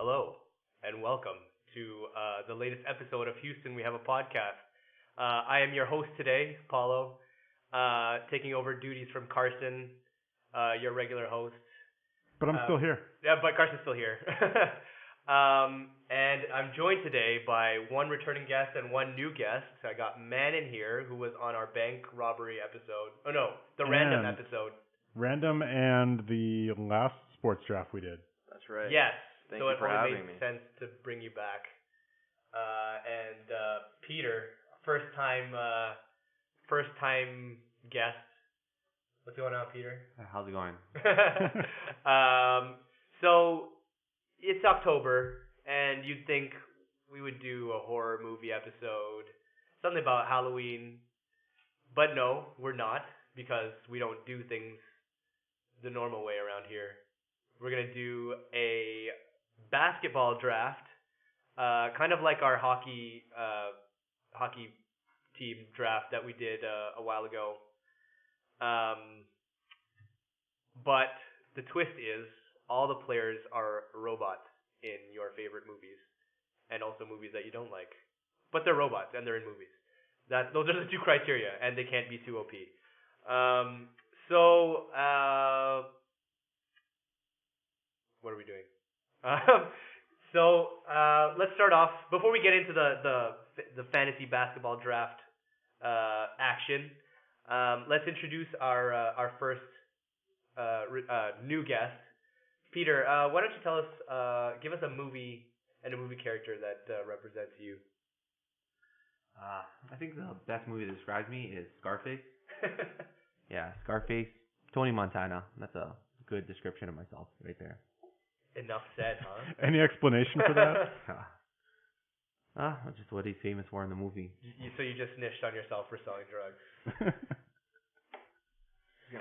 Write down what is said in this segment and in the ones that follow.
Hello, and welcome to the latest episode of Houston. We have a podcast. I am your host today, Paulo, taking over duties from Carson, your regular host. But I'm still here. Yeah, but Carson's still here. And I'm joined today by one returning guest and one new guest. I got Manan here, who was on our bank robbery episode. Oh no, the random episode. Random and the last sports draft we did. That's right. Yes. Thank so you it for only having made me. sense to bring you back. And Peter, first time guest. What's going on, Peter? How's it going? So it's October, and you'd think we would do a horror movie episode, something about Halloween, but no, we're not, because we don't do things the normal way around here. We're gonna do a basketball draft, kind of like our hockey team draft that we did a while ago. But the twist is all the players are robots in your favorite movies, and also movies that you don't like. But they're robots and they're in movies. Those are the two criteria, and they can't be too OP. What are we doing? Let's start off before we get into the fantasy basketball draft action. Let's introduce our first new guest, Peter. Why don't you tell us, give us a movie and a movie character that represents you? I think the best movie that describes me is Scarface. Yeah, Scarface. Tony Montana. That's a good description of myself right there. Enough said, huh? Any explanation for that? Just what he's famous for in the movie. So you just snitched on yourself for selling drugs.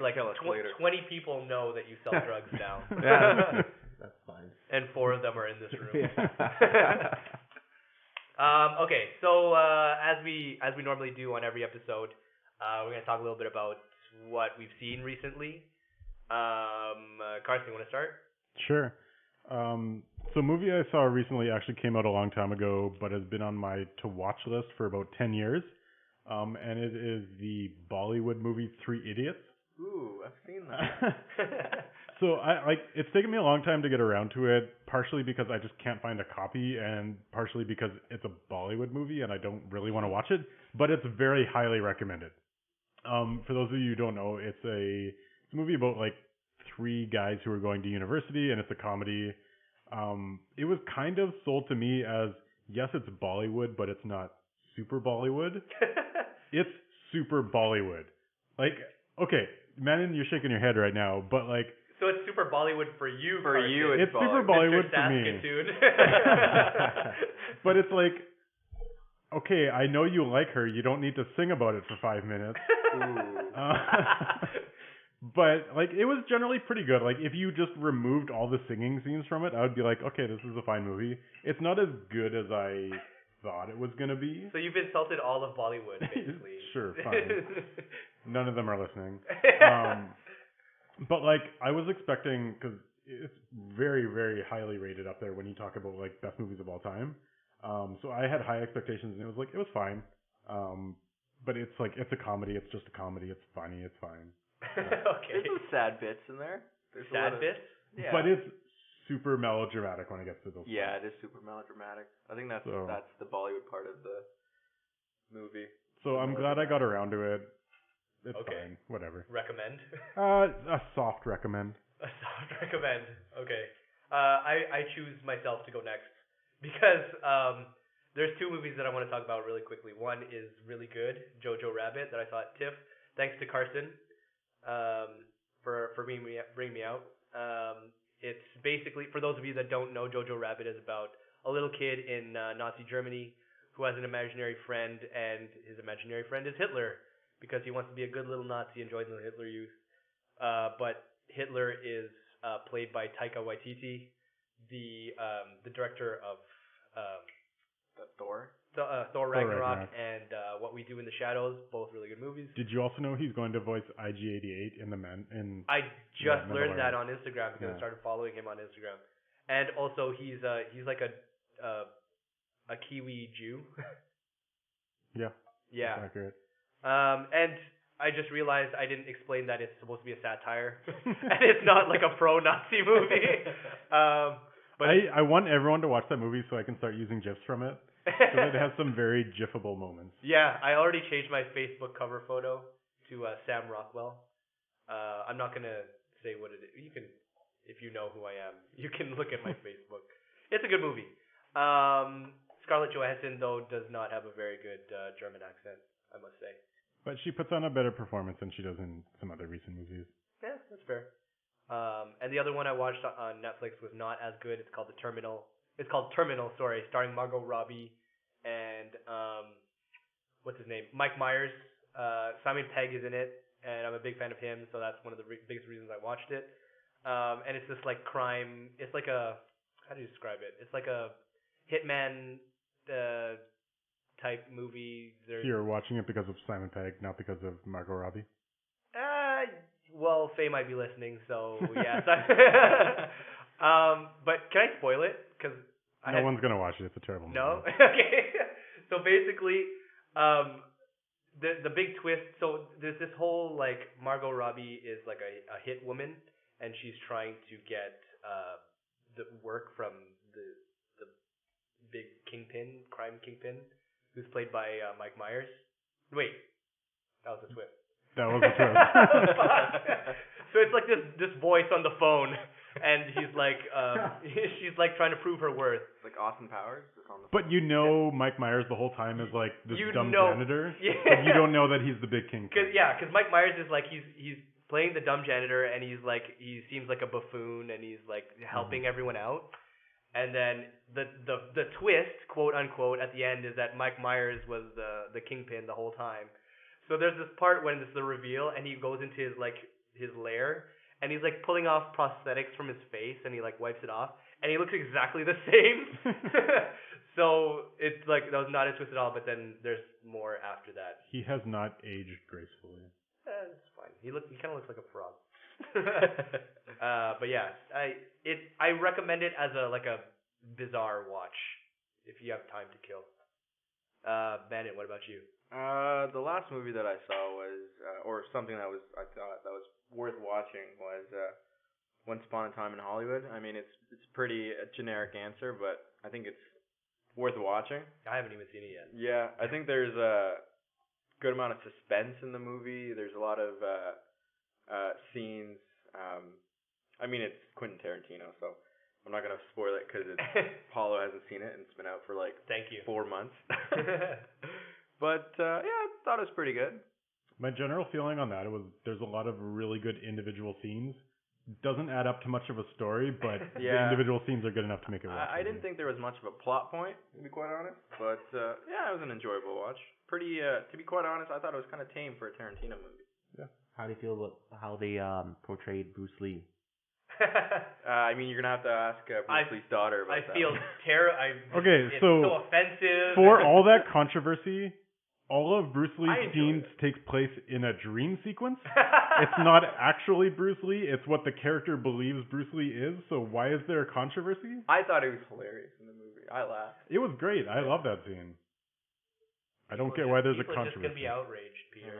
Like 20 people know that you sell drugs now. Yeah, that's fine. And 4 of them are in this room. Okay, so as we normally do on every episode, we're gonna talk a little bit about what we've seen recently. Carson, you want to start? Sure. So a movie I saw recently actually came out a long time ago, but has been on my to-watch list for about 10 years. And it is the Bollywood movie 3 Idiots. Ooh, I've seen that. So it's taken me a long time to get around to it, partially because I just can't find a copy, and partially because it's a Bollywood movie and I don't really want to watch it, but it's very highly recommended. For those of you who don't know, it's a movie about like 3 guys who are going to university, and it's a comedy. It was kind of sold to me as, yes, it's Bollywood, but it's not super Bollywood. It's super Bollywood. Like, okay, Manan, you're shaking your head right now, but like... So it's super Bollywood for you, For Carson. you, it's super Bollywood for me. But it's like, okay, I know you like her. You don't need to sing about it for 5 minutes. But like, it was generally pretty good. Like, if you just removed all the singing scenes from it, I would be like, okay, this is a fine movie. It's not as good as I thought it was gonna be. So you've insulted all of Bollywood, basically. Sure, fine. None of them are listening. But like, I was expecting, because it's very, very highly rated up there when you talk about like best movies of all time. So I had high expectations, and it was fine. But it's like, it's a comedy. It's just a comedy. It's funny. It's fine. Okay. There's some sad bits in there. There's sad bits? Yeah. But it's super melodramatic when it gets to those. Yeah, it is super melodramatic. I think that's the Bollywood part of the movie. So I'm glad I got around to it. It's Okay. fine. Whatever. Recommend? A soft recommend. A soft recommend. Okay. I choose myself to go next because there's 2 movies that I want to talk about really quickly. One is really good, Jojo Rabbit, that I saw at TIFF. Thanks to Carson for bringing me out. It's basically, for those of you that don't know, Jojo Rabbit is about a little kid in Nazi Germany who has an imaginary friend, and his imaginary friend is Hitler because he wants to be a good little Nazi and join the Hitler Youth. But Hitler is played by Taika Waititi, the director of Thor. Thor Ragnarok and What We Do in the Shadows, both really good movies. Did you also know he's going to voice IG-88 in I just learned that on Instagram because I started following him on Instagram. and also he's like a Kiwi Jew. Yeah. Yeah. That's accurate. And I just realized I didn't explain that it's supposed to be a satire, and it's not like a pro-Nazi movie. But I want everyone to watch that movie so I can start using GIFs from it. Because it has some very GIFable moments. Yeah, I already changed my Facebook cover photo to Sam Rockwell. I'm not gonna say what it is. You can, if you know who I am, you can look at my Facebook. It's a good movie. Scarlett Johansson though does not have a very good German accent, I must say. But she puts on a better performance than she does in some other recent movies. Yeah, that's fair. And the other one I watched on Netflix was not as good. It's called Terminal, sorry, starring Margot Robbie and what's his name? Mike Myers. Simon Pegg is in it, and I'm a big fan of him, so that's one of the biggest reasons I watched it. And it's this like crime. It's like a, how do you describe it? It's like a hitman type movie. So you're watching it because of Simon Pegg, not because of Margot Robbie? Well, Faye might be listening, so yeah. But can I spoil it? Because no one's gonna watch it. It's a terrible movie. No. Okay. So basically, the big twist. So there's this whole like Margot Robbie is like a hit woman, and she's trying to get the work from the big crime kingpin, who's played by Mike Myers. Wait, that was a twist. That was a twist. So it's like this voice on the phone, and he's like, she's like trying to prove her worth. It's like Austin Powers. On the But you know Mike Myers the whole time is like this dumb janitor. Yeah. But you don't know that he's the big king. Cause Mike Myers is like he's playing the dumb janitor, and he seems like a buffoon, and he's like helping everyone out. And then the twist, quote unquote, at the end is that Mike Myers was the kingpin the whole time. So there's this part when it's the reveal, and he goes into his lair, and he's like pulling off prosthetics from his face, and he like wipes it off, and he looks exactly the same. So it's like that was not a twist at all. But then there's more after that. He has not aged gracefully. It's fine. He kind of looks like a frog. But yeah, I recommend it as a bizarre watch if you have time to kill. Bandit, what about you? The last movie that I saw was, or something I thought that was worth watching was Once Upon a Time in Hollywood. I mean, it's pretty a generic answer, but I think it's worth watching. I haven't even seen it yet. Yeah, I think there's a good amount of suspense in the movie. There's a lot of scenes. I mean, it's Quentin Tarantino, so I'm not gonna spoil it because Paulo hasn't seen it and it's been out for like Thank you. 4 months. But yeah, I thought it was pretty good. My general feeling on that was there's a lot of really good individual scenes. Doesn't add up to much of a story, but the individual scenes are good enough to make it work. I didn't think there was much of a plot point, to be quite honest. But yeah, it was an enjoyable watch. Pretty, to be quite honest, I thought it was kind of tame for a Tarantino movie. Yeah. How do you feel about how they portrayed Bruce Lee? I mean, you're gonna have to ask Bruce Lee's daughter about that. I feel terrible. Okay, it's so offensive. For all that controversy, all of Bruce Lee's scenes it. takes place in a dream sequence. It's not actually Bruce Lee. It's what the character believes Bruce Lee is. So why is there a controversy? I thought it was hilarious in the movie. I laughed. It was great. I love that scene. I don't get why there's a People are just controversy. gonna be outraged, Peter.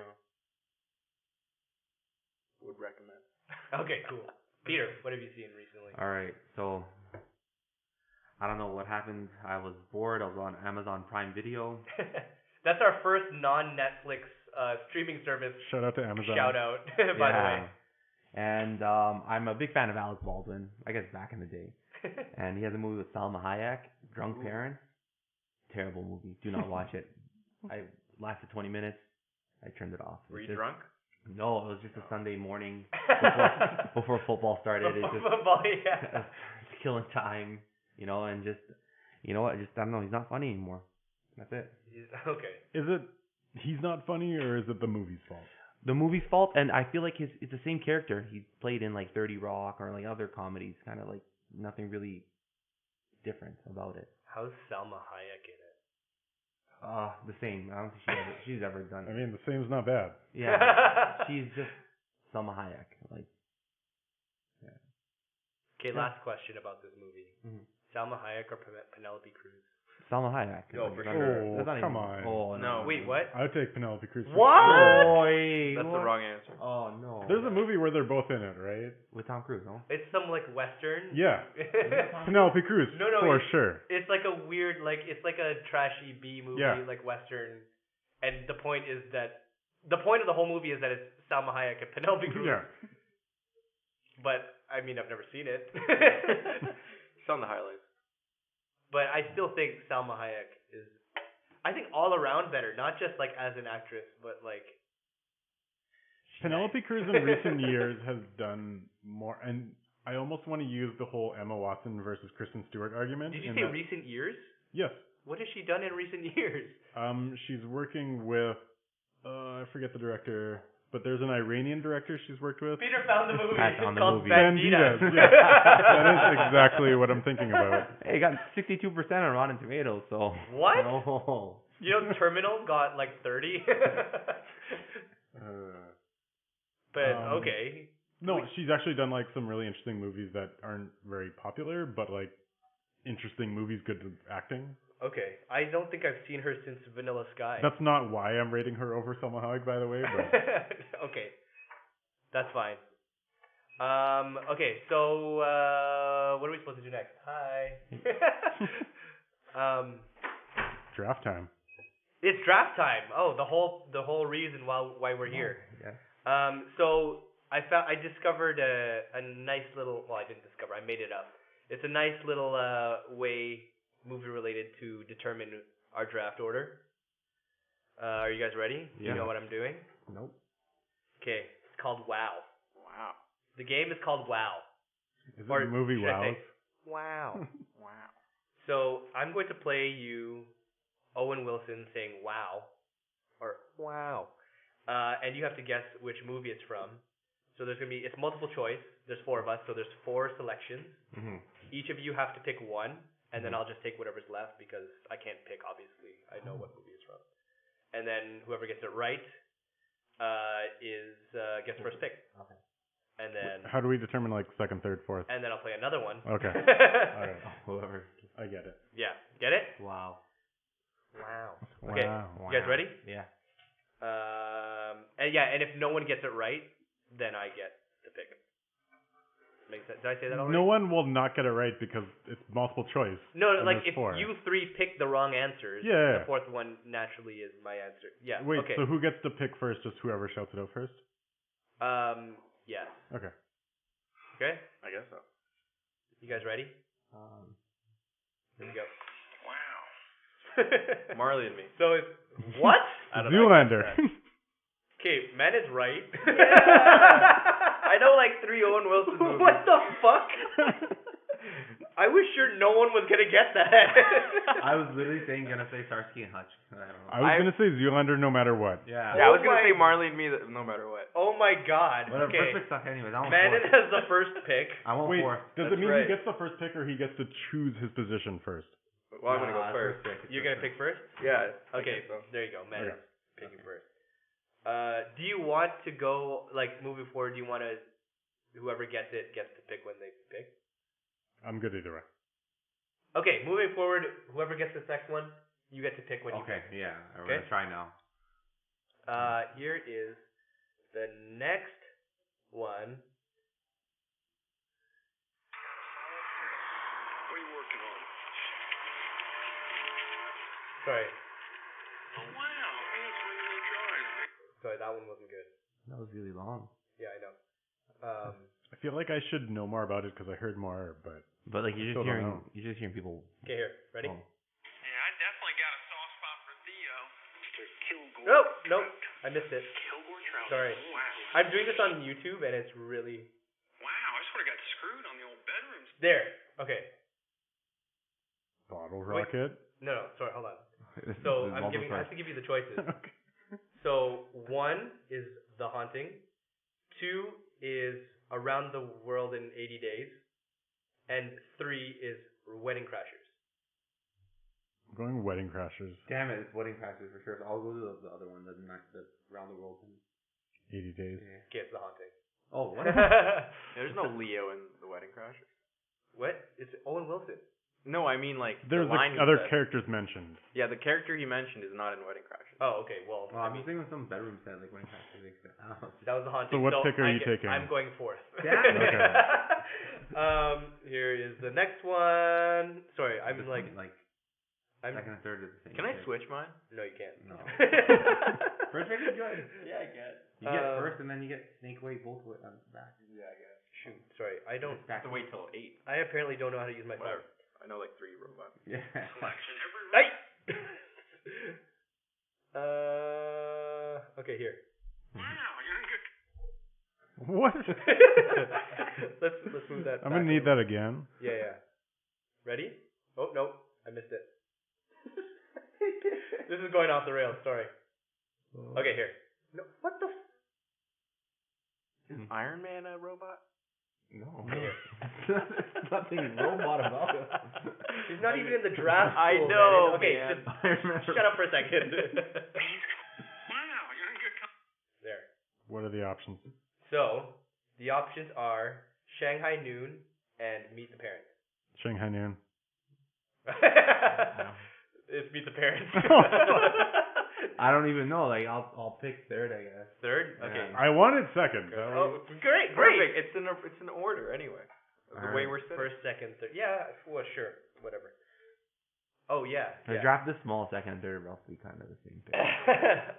Would recommend. Okay, cool. Peter, what have you seen recently? All right, so I don't know what happened. I was bored. I was on Amazon Prime Video. That's our first non-Netflix streaming service. Shout out to Amazon. Shout out, by the way. And I'm a big fan of Alec Baldwin. I guess back in the day. And he has a movie with Salma Hayek, Drunk Parents. Terrible movie. Do not watch it. I lasted 20 minutes. I turned it off. Were you drunk? No, it was just a Sunday morning before football started. It just football, yeah. killing time, and just what? I don't know. He's not funny anymore. That's it. Okay. Is it he's not funny or is it the movie's fault? The movie's fault, and I feel like it's the same character. He played in like 30 Rock or like other comedies. Kind of like nothing really different about it. How's Salma Hayek in it? The same. I don't think she's ever done it. I mean, the same's not bad. Yeah, she's just Salma Hayek. Like, yeah. Okay, Yeah. last question about this movie. Mhm. Salma Hayek or Penelope Cruz? Salma Hayek. Oh, for That's- sure. Oh, that's not come even- on. Oh, no. Wait, what? I would take Penelope Cruz. for What? sure. Boy, That's the wrong answer. Oh no. There's a movie where they're both in it, right? with Tom Cruise, no? It's some like western. Yeah. Penelope Cruz. No, no, for it's- sure. It's like a weird, like it's like a trashy B movie, Yeah. like western. And the point is that the point of the whole movie is that it's Salma Hayek and Penelope Cruz. Yeah. But I mean, I've never seen it. It's on the highlights. But I still think Salma Hayek is, I think all around better, not just like as an actress, but like. Penelope Cruz in recent years has done more, and I almost want to use the whole Emma Watson versus Kristen Stewart argument. Did you in say that- recent years? Yes. What has she done in recent years? She's working with, I forget the director, but there's an Iranian director she's worked with. Peter found the movie. Pat It's on the called movie. Banditas. Banditas, yeah. That is exactly what I'm thinking about. Hey, it got 62% on Rotten Tomatoes, so. What? No. You know, Terminal got like 30. But okay. No, she's actually done like some really interesting movies that aren't very popular, but like interesting movies, good acting. Okay. I don't think I've seen her since Vanilla Sky. That's not why I'm rating her over Selma Hayek, by the way, but Okay. That's fine. Okay, so what are we supposed to do next? Hi. draft time. It's draft time. Oh, the whole reason why we're here. Yeah. So I discovered a nice little. Well, I didn't discover. I made it up. It's a nice little way, movie related, to determine our draft order. Are you guys ready? Yeah. You know what I'm doing? Nope. Okay. It's called WoW. Wow. The game is called WoW. Is it Or the movie should I Wow? say Wow. Wow. So I'm going to play you Owen Wilson saying "Wow" or "Wow," and you have to guess which movie it's from. So it's multiple choice. There's 4 of us, so there's 4 selections. Mhm. Each of you have to pick one, and then I'll just take whatever's left because I can't pick. Obviously, I know what movie it's from. And then whoever gets it right gets first pick. Okay. And then How do we determine like second, third, fourth? I'll play another one. Okay. All right. Whoever. I get it. Yeah, get it? Wow. Wow. Okay, Wow. you guys ready? Yeah. And if no one gets it right, then I get to pick. Makes sense? Did I say that already? No one will not get it right because it's multiple choice. No, and like there's if 4. you 3 pick the wrong answers, Yeah. the 4th one naturally is my answer. Yeah. Wait, okay. so who gets to pick first? Just whoever shouts it out first? Yes. Okay. Okay. I guess so. You guys ready? Here we go. Wow. Marley and me. So it's what? I don't know. Zoolander. Okay, Man is right. I know like 3 Owen Wilson movies. What the fuck? I was sure no one was gonna get that. I was literally gonna say Starsky and Hutch. I don't know. I was gonna say Zoolander no matter what. Yeah. Yeah, I was Oh gonna my- say Marley and me no matter what. Oh my god. Whatever. Okay. First pick suck anyways. I want Manon fourth. has the first pick. I want Wait, fourth. does That's it mean right. he gets the first pick or he gets to choose his position first? Well, I'm gonna go Nah, first. pick. You're gonna pick first? Yeah. I Okay, guess so. there you go. Manon's Okay. picking first. Do you want to go, like, moving forward, do you want to, whoever gets it gets to pick when they pick? I'm good either way. Okay, moving forward, whoever gets this next one, you get to pick when you Okay. pick. Yeah. We're Okay. gonna try now. Here is the next one. What are you working on? Sorry. Oh, wow. It's really drawing. Sorry, that one wasn't good. That was really long. Yeah, I know. I feel like I should know more about it because I heard more, but But like I still don't know. you're just hearing people. Okay, here. Ready? Oh. Yeah, I definitely got a soft spot for Theo. Mr. Kilgore. Nope. I missed it. Kilgore Trout. Sorry. Wow. I'm doing this on YouTube, and it's really... Wow, I sort of got screwed on the old bedrooms. There. Okay. Bottle Wait. Rocket. No, sorry, hold on. There's So I multiple have to give you the choices. Okay. So 1 is The Haunting, 2 is Around the World in 80 Days, and 3 is Wedding Crashers. I'm going Wedding Crashers. Damn it, it's Wedding Crashers for sure. So I'll go to the other one, the Round the World thing. 80 days. Yeah. Okay, it's The Haunting. Oh, what? There's no Leo in The Wedding Crashers. What? It's Owen Wilson. No, I mean like There's the line he other said. characters mentioned. Yeah, the character he mentioned is not in Wedding Crashers. Oh, okay. Well, Well, I'm just thinking of some bedroom set, like when it has to make sense. I don't know. that was the haunting. So what pick are you taking? I'm going fourth. Damn. Okay. Here is the next one. Sorry, I'm This like, one, I'm. second and third are the same. Can I pick. switch mine? No, you can't. No. First pick is good. Yeah, I guess. You get first, and then you get snake way both way on the back. Yeah, I guess. Shoot. Sorry, I don't. It's back have to wait till 8. I apparently don't know how to use my phone. Whatever. I know like 3 robots. Yeah. Hey. Okay, here. Wow, you're in good. What? let's move that. I'm gonna back need a little. that again. Yeah. Ready? Oh no, I missed it. This is going off the rails. Sorry. Okay, here. No, what the? Is Iron Man a robot? No. Here. There's nothing robot about it. He's not even in the draft. I pool, know, man. Okay, man. just shut up for a second. Wow, you're in good. There. What are the options? So the options are Shanghai Noon and Meet the Parents. Shanghai Noon. It's Meet the Parents. I don't even know. Like I'll pick third, I guess. Third? Okay. Yeah. I wanted second. Oh, great. Perfect. It's in order anyway. The All way right. we're sitting. First, second, third. Yeah, well, sure. Whatever. Oh, yeah. The draft is small, second and third are roughly kind of the same pick.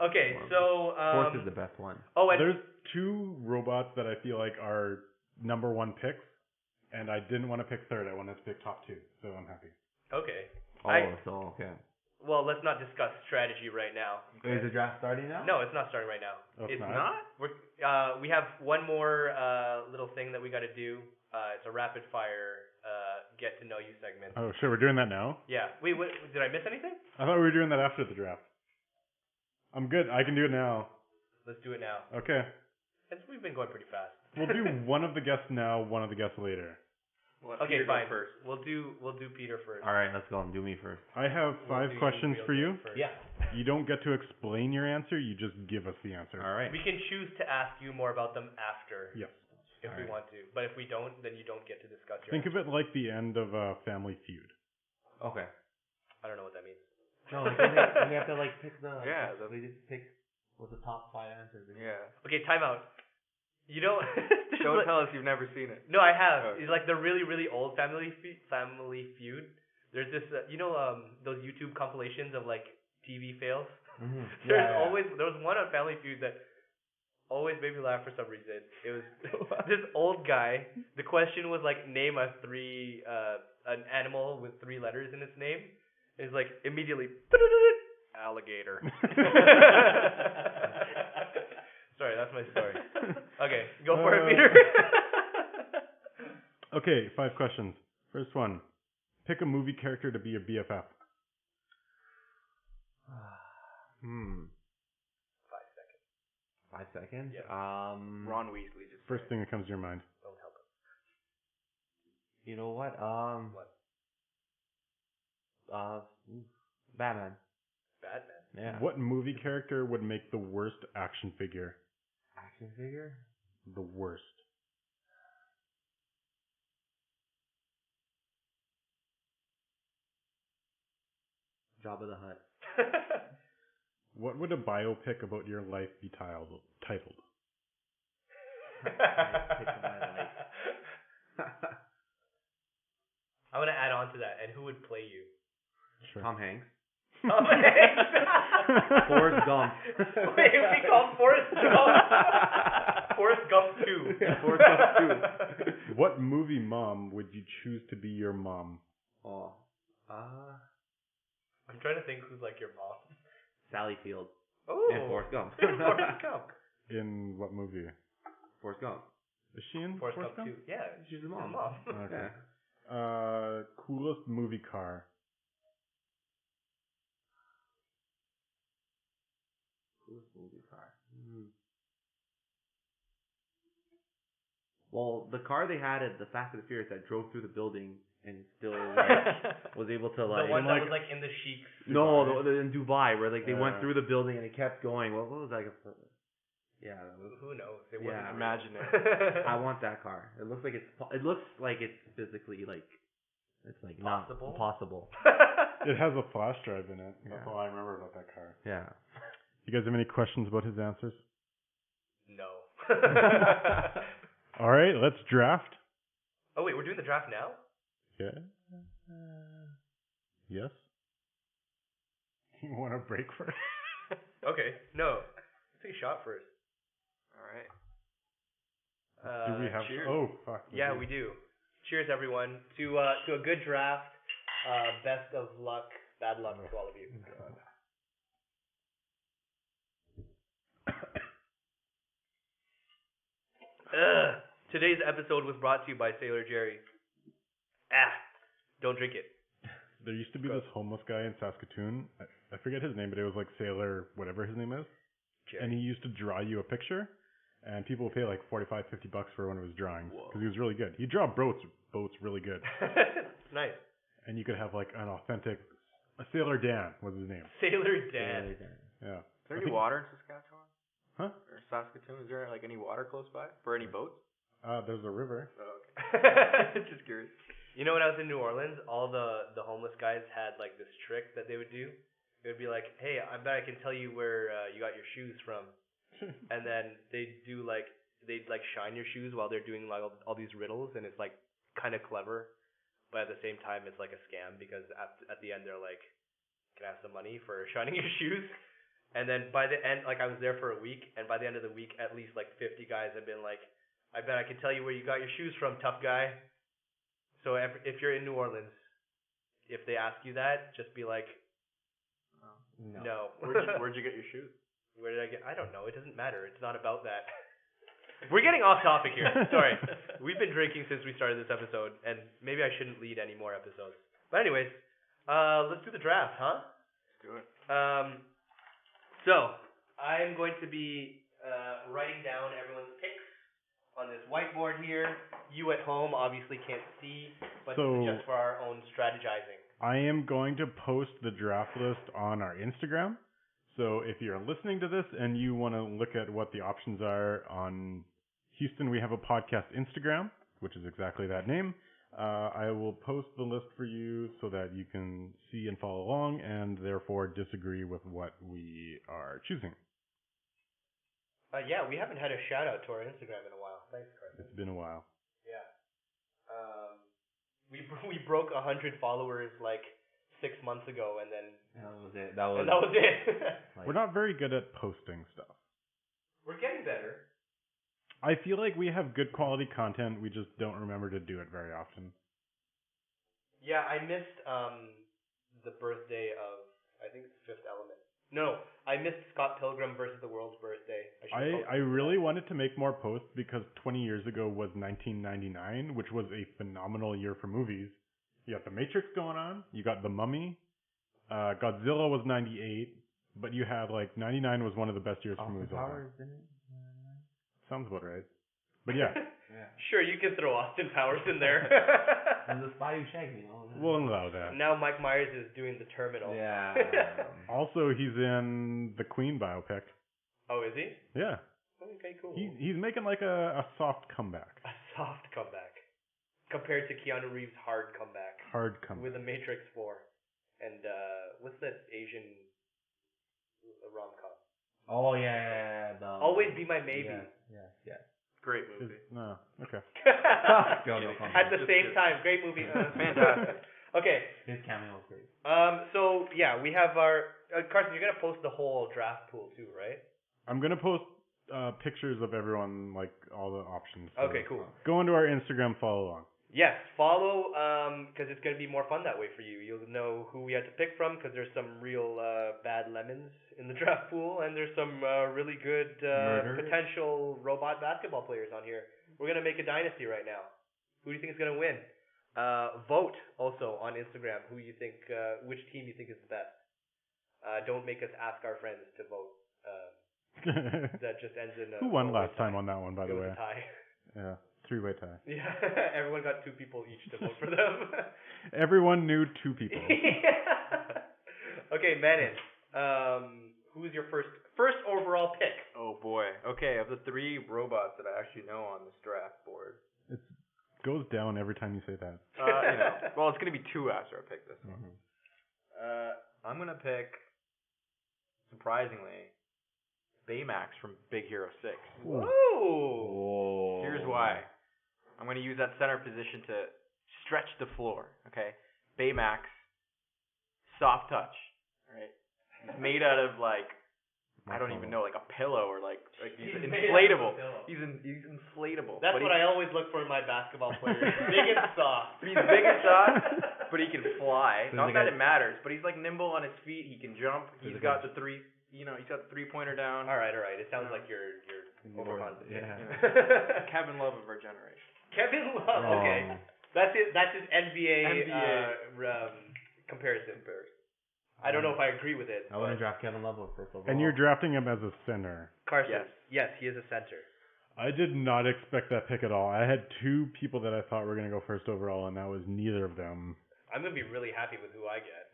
Okay, so... Fourth is the best one. Oh, and... There's 2 robots that I feel like are number 1 picks, and I didn't want to pick third. I wanted to pick top 2, so I'm happy. Okay. So okay. Well, let's not discuss strategy right now. Is the draft starting now? No, it's not starting right now. Oh, it's It's not? we have one more little thing that we got to do. It's a rapid fire get to know you segment. Oh, sure. We're doing that now? Yeah. Wait, did I miss anything? I thought we were doing that after the draft. I'm good. I can do it now. Let's do it now. Okay. We've been going pretty fast. We'll do one of the guests now, one of the guests later. We'll let Okay, Peter go fine. first. We'll do Peter first. All right, let's go. Do me first. I have We'll 5 do questions real for you. quick first. Yeah. You don't get to explain your answer. You just give us the answer. All right. We can choose to ask you more about them after Yes. if we want to. But if we don't, then you don't get to discuss your Think of it like the end of a Family Feud. Okay. I don't know what that means. No, like when you have to like pick the. Yeah, We just pick what's the top 5 answers. Yeah. Okay, time out. You don't... Don't tell us you've never seen it. No, I have. Oh. It's like the really, really old Family Feud. There's this, those YouTube compilations of like TV fails. Mm-hmm. There was one on Family Feud that always made me laugh for some reason. It was this old guy. The question was like, name an animal with 3 letters in its name. And it's like immediately alligator. Sorry, that's my story. Okay, go for it, Peter. Okay, 5 questions. First one. Pick a movie character to be your BFF. 5 seconds. 5 seconds. Yeah. Ron Weasley just. First thing that comes to your mind. Don't help him. You know what? What? Batman. Batman. Yeah. What movie character would make the worst action figure? Action figure? The worst. Jabba the Hutt. What would a biopic about your life be titled? I want to add on to that. And who would play you? Sure. Tom Hanks. Tom Hanks. Forrest Gump. Wait, we call him Forrest Gump. Forrest Gump 2. Yeah, Forrest Gump 2. What movie mom would you choose to be your mom? Oh. I'm trying to think who's like your mom. Sally Field. Oh. And Forrest Gump. Forrest Gump. In what movie? Forrest Gump. Is she in Forrest Gump 2. Yeah, She's the mom. Okay. Yeah. Coolest movie car. Coolest movie car. Well, the car they had at the Fast and the Furious that drove through the building and still like, was able to like. The one that was like in the Sheik's. No, in Dubai where like they went Yeah. through the building and it kept going. What was that? Yeah, that was, Who knows? It Yeah, wasn't imagine real. I want that car. It looks like it's physically like it's like Possible? not possible. It has a flash drive in it. That's Yeah. all I remember about that car. Yeah. You guys have any questions about his answers? No. All right, let's draft. Oh wait, we're doing the draft now? Yeah. Yes. You want a break first? Okay. No. Let's take a shot first. All right. Do we have? cheers. Oh fuck. Yeah, we do. Cheers, everyone, to a good draft. Best of luck. Bad luck to all of you. Today's episode was brought to you by Sailor Jerry. Don't drink it. There used to be this homeless guy in Saskatoon. I forget his name, but it was like Sailor, whatever his name is. Jerry. And he used to draw you a picture, and people would pay like $45, $50 for one of his drawings because he was really good. He drew boats really good, Nice. and you could have like an authentic. Sailor Dan was his name. Sailor Dan. Yeah. Is there any water in Saskatchewan? Huh? Or Saskatoon? Is there like any water close by for any boats? There's a river. Oh, okay. Just curious. You know, when I was in New Orleans, all the homeless guys had like this trick that they would do. It would be like, hey, I bet I can tell you where you got your shoes from. And then they'd shine your shoes while they're doing like all these riddles, and it's like kind of clever, but at the same time it's like a scam because at the end they're like, can I have some money for shining your shoes? And then by the end, like I was there for a week, and by the end of the week, at least like 50 guys had been like, I bet I can tell you where you got your shoes from, tough guy. So if you're in New Orleans, if they ask you that, just be like, no. Where'd you get your shoes? Where did I get? I don't know. It doesn't matter. It's not about that. We're getting off topic here. Sorry. We've been drinking since we started this episode, and maybe I shouldn't lead any more episodes. But anyways, let's do the draft, huh? Let's do it. So I'm going to be writing down everyone's picks on this whiteboard here. You at home obviously can't see, but this is just for our own strategizing. I am going to post the draft list on our Instagram. So if you're listening to this and you want to look at what the options are on Houston, we have a podcast Instagram, which is exactly that name. I will post the list for you so that you can see and follow along and therefore disagree with what we are choosing. Yeah, we haven't had a shout out to our Instagram in a while. Thanks, Carson. It's been a while. Yeah. We broke 100 followers like 6 months ago, and then That was it. That was it. like, We're not very good at posting stuff. We're getting better. I feel like we have good quality content, we just don't remember to do it very often. Yeah, I missed the birthday of, I think it's Fifth Element. No, I missed Scott Pilgrim versus the World's birthday. I really wanted to make more posts because 20 years ago was 1999, which was a phenomenal year for movies. You got The Matrix going on, you got The Mummy, Godzilla was 98, but you had like 99 was one of the best years for movies. Powers, didn't it? Sounds about right. But yeah, Yeah. Sure, you can throw Austin Powers in there. And the spy who shagged me. we'll allow that. Now Mike Myers is doing the Terminal. Yeah. Also, he's in the Queen biopic. Oh, is he? Yeah, Okay, cool. he's making like a soft comeback. A soft comeback compared to Keanu Reeves' hard comeback Hard comeback. with The Matrix 4 and what's that Asian rom-com? Oh yeah. The, Always Be My Maybe. Yeah. Great Is- movie. no, okay. At the same time, great movie. Fantastic. Okay. His cameo was great. So yeah, we have our Carson. You're gonna post the whole draft pool too, right? I'm gonna post pictures of everyone, like all the options. So Okay, cool. Go into our Instagram, follow along. Yes, follow, because it's gonna be more fun that way for you. You'll know who we had to pick from, because there's some real bad lemons in the draft pool, and there's some really good potential robot basketball players on here. We're gonna make a dynasty right now. Who do you think is gonna win? Vote also on Instagram. Who you think, which team you think is the best? Don't make us ask our friends to vote. That just ends in a Who won four-way last time tie. on that one, by It the was way? a tie. Yeah, 3-way tie. Yeah, everyone got 2 people each to vote for them. Everyone knew 2 people. Okay, Manan. Who is your first first overall pick. Oh boy. Okay, of the 3 robots that I actually know on this draft board, It goes down every time you say that. well, it's gonna be 2 after I pick this one. I'm gonna pick, surprisingly, Baymax from Big Hero 6. Whoa. Here's why. I'm gonna use that center position to stretch the floor. Okay, Baymax, soft touch. Right, he's made out of like I don't even know, like a pillow or like he's inflatable. He's inflatable. That's what I always look for in my basketball players. Big and soft. He's big and soft, but he can fly. Not that it matters, but he's like nimble on his feet. He can jump. He's got the 3. He's got the 3-pointer down. All right. It sounds like you're overconfident. Yeah. Kevin Love of our generation. Kevin Love. Okay. That's it. That's his NBA. Comparison. I don't know if I agree with it. I wouldn't draft Kevin Love first overall. And you're drafting him as a center. Carson. Yes, he is a center. I did not expect that pick at all. I had 2 people that I thought were going to go first overall, and that was neither of them. I'm going to be really happy with who I get.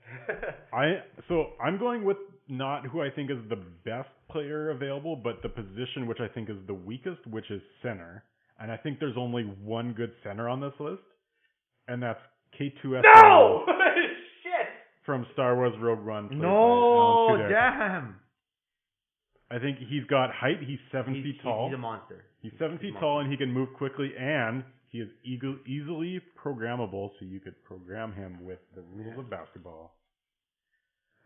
I'm going with not who I think is the best player available, but the position which I think is the weakest, which is center. And I think there's only one good center on this list, and that's K2SO. No! Shit! From Star Wars Rogue One. No, damn! I think he's got height. He's 7 feet tall. He's a monster. He's 7 feet tall, and he can move quickly, and he is easily programmable, so you could program him with the rules of basketball.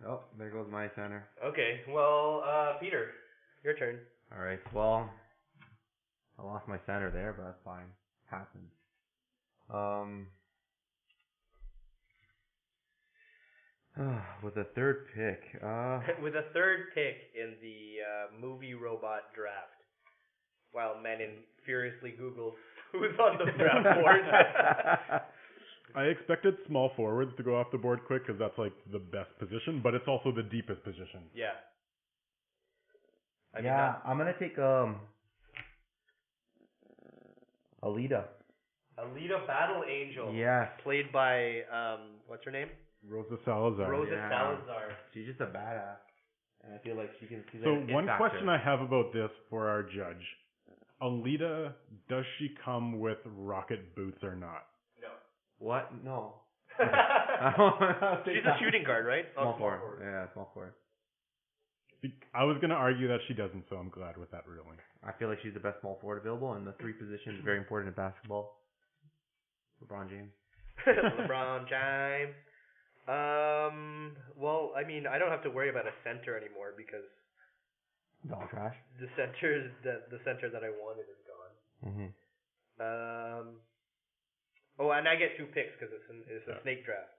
Oh, there goes my center. Okay, well, Peter, your turn. All right, well, I lost my center there, but that's fine. Happens. With the 3rd pick. With a 3rd pick in the movie robot draft, while Manan furiously Googles who's on the draft board. I expected small forwards to go off the board quick because that's like the best position, but it's also the deepest position. Yeah. I'm gonna take Alita. Alita Battle Angel. Yes. Played by what's her name? Rosa Salazar. Salazar. She's just a badass, and I feel like she can. So one question I have about this for our judge: Alita, does she come with rocket boots or not? No. What? No. She's a shooting guard, right? Small forward. Yeah, small forward. I was going to argue that she doesn't, so I'm glad with that ruling. I feel like she's the best small forward available, and the 3 positions very important in basketball. LeBron James. LeBron James. Well, I mean, I don't have to worry about a center anymore because Dog trash. the center that I wanted is gone. Oh, and I get 2 picks because it's a snake draft.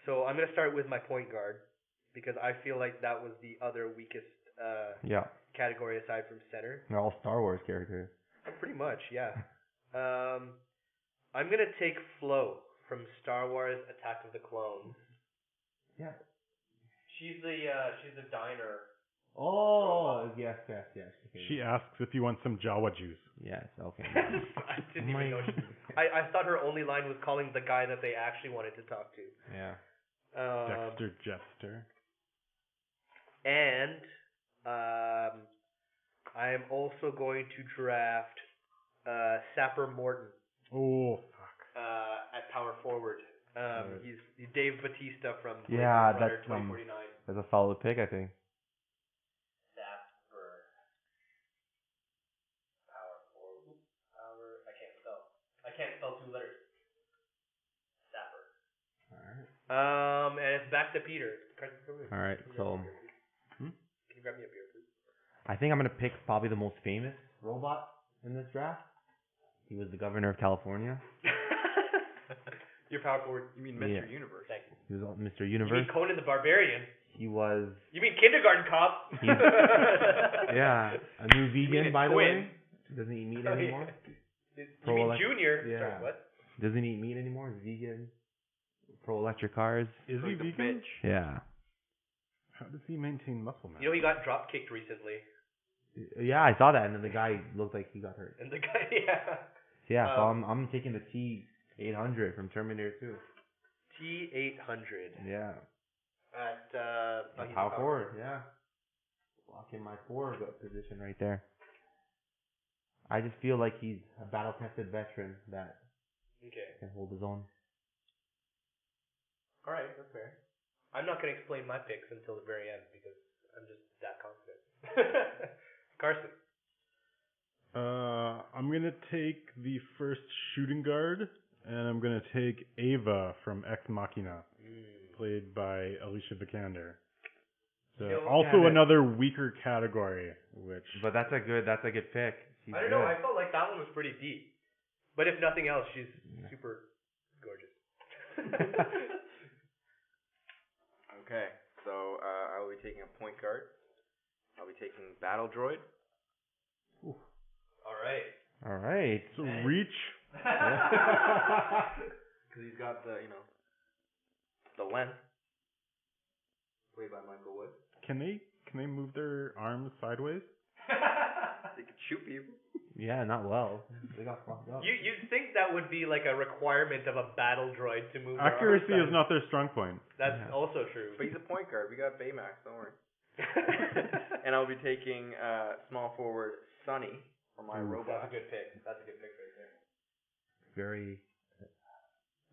So I'm gonna start with my point guard because I feel like that was the other weakest category aside from center. They're all Star Wars characters. Pretty much, yeah. I'm gonna take Flo from Star Wars Attack of the Clones. Yeah. She's the diner. Oh, yes. Okay. She asks if you want some Jawa juice. Yes, okay. I didn't even know. I thought her only line was calling the guy that they actually wanted to talk to. Yeah. Dexter Jetster. And I am also going to draft Sapper Morton. Oh, fuck. At power forward. He's Dave Bautista from Yeah, Runner that's 2049. That's a solid pick, I think. Sapper. Power forward. I can't spell 2 letters. Sapper. Alright. And it's back to Peter. Alright, so Can you grab me a beer, please? I think I'm gonna pick probably the most famous robot in this draft. He was the governor of California. Your power forward. You mean Mr. Universe? Thank you. He was Mr. You Universe. mean Conan the Barbarian? He was You mean Kindergarten Cop? yeah, a new vegan by the way. Doesn't eat meat anymore. You mean Junior? Yeah. Sorry, what? Doesn't eat meat anymore. He's vegan. Pro electric cars. Is he vegan? Yeah. How does he maintain muscle mass? You know he got drop kicked recently. Yeah, I saw that, and then the guy looked like he got hurt. And the guy, yeah. Yeah, so I'm taking the T-800 from Terminator 2. T-800. Yeah. At Power forward, yeah. lock in my forward position right there. I just feel like he's a battle-tested veteran that Okay. can hold his own. All right, that's fair. I'm not going to explain my picks until the very end because I'm just that confident. Carson. I'm gonna take the first shooting guard, and I'm gonna take Ava from Ex Machina, played by Alicia Vikander. So also another weaker category, which. But that's a good pick. She's I don't know. I felt like that one was pretty deep. But if nothing else, she's super gorgeous. Okay, so I will be taking a point guard. I'll be taking Battle Droid. All right. All right. So reach. Because he's got the length. Played by Michael Wood. Can they move their arms sideways? They can shoot people. Yeah, not well. They got fucked up. You'd think that would be like a requirement of a battle droid to move. Accuracy is not their strong point. That's also true. But he's a point guard. We got Baymax, don't worry. And I'll be taking small forward Sonny for my robot. That's a good pick. That's a good pick right there. Very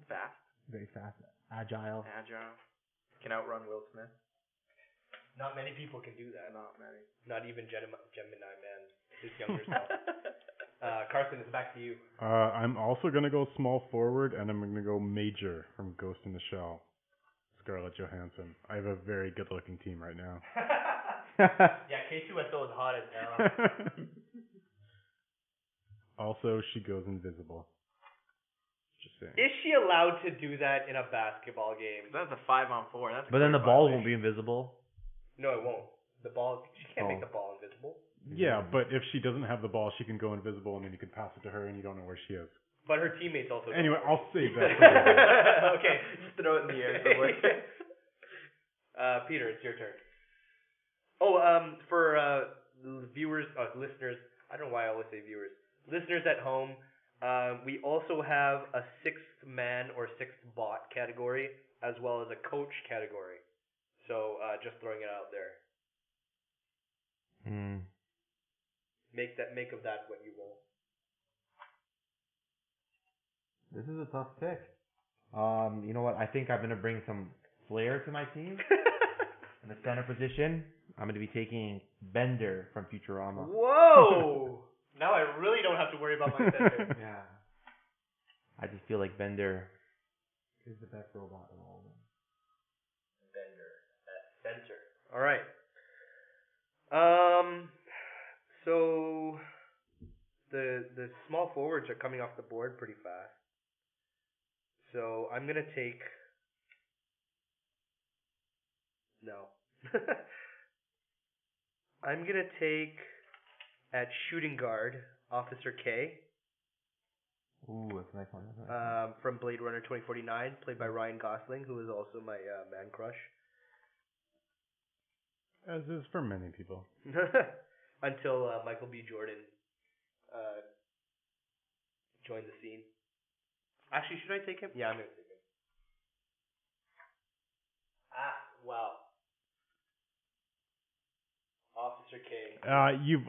Fast. Very fast. Agile. Can outrun Will Smith. Not many people can do that. Not many. Not even Gemini Man, his younger self. Carson, it's back to you. I'm also gonna go small forward, and I'm gonna go Major from Ghost in the Shell, Scarlett Johansson. I have a very good-looking team right now. Yeah, K2SO is hot as hell. Also, she goes invisible. Just saying. Is she allowed to do that in a basketball game? That's a 5-on-4. That's a But then the clear ball violation. won't be invisible. No, it won't. The ball, she can't make the ball invisible. Yeah, but if she doesn't have the ball, she can go invisible, and then you can pass it to her, and you don't know where she is. But her teammates also. Anyway, don't. I'll save that for later. Okay. Just throw it in the air somewhere. Peter, it's your turn. Oh, for viewers, listeners, I don't know why I always say viewers. Listeners at home, we also have a sixth man or sixth bot category, as well as a coach category. So, just throwing it out there. Make of that what you will. This is a tough pick. You know what? I think I'm gonna bring some flair to my team. In the center position, I'm gonna be taking Bender from Futurama. Whoa! Now I really don't have to worry about my center. Yeah. I just feel like Bender is the best robot of all of them. Bender at center. All right. So the small forwards are coming off the board pretty fast. So I'm gonna take I'm gonna take at shooting guard Officer K. Ooh, that's a nice one. From Blade Runner 2049, played by Ryan Gosling, who is also my man crush. As is for many people. Until Michael B. Jordan joined the scene. Actually, should I take him? Yeah, I'm gonna take him. Wow. Officer K. You've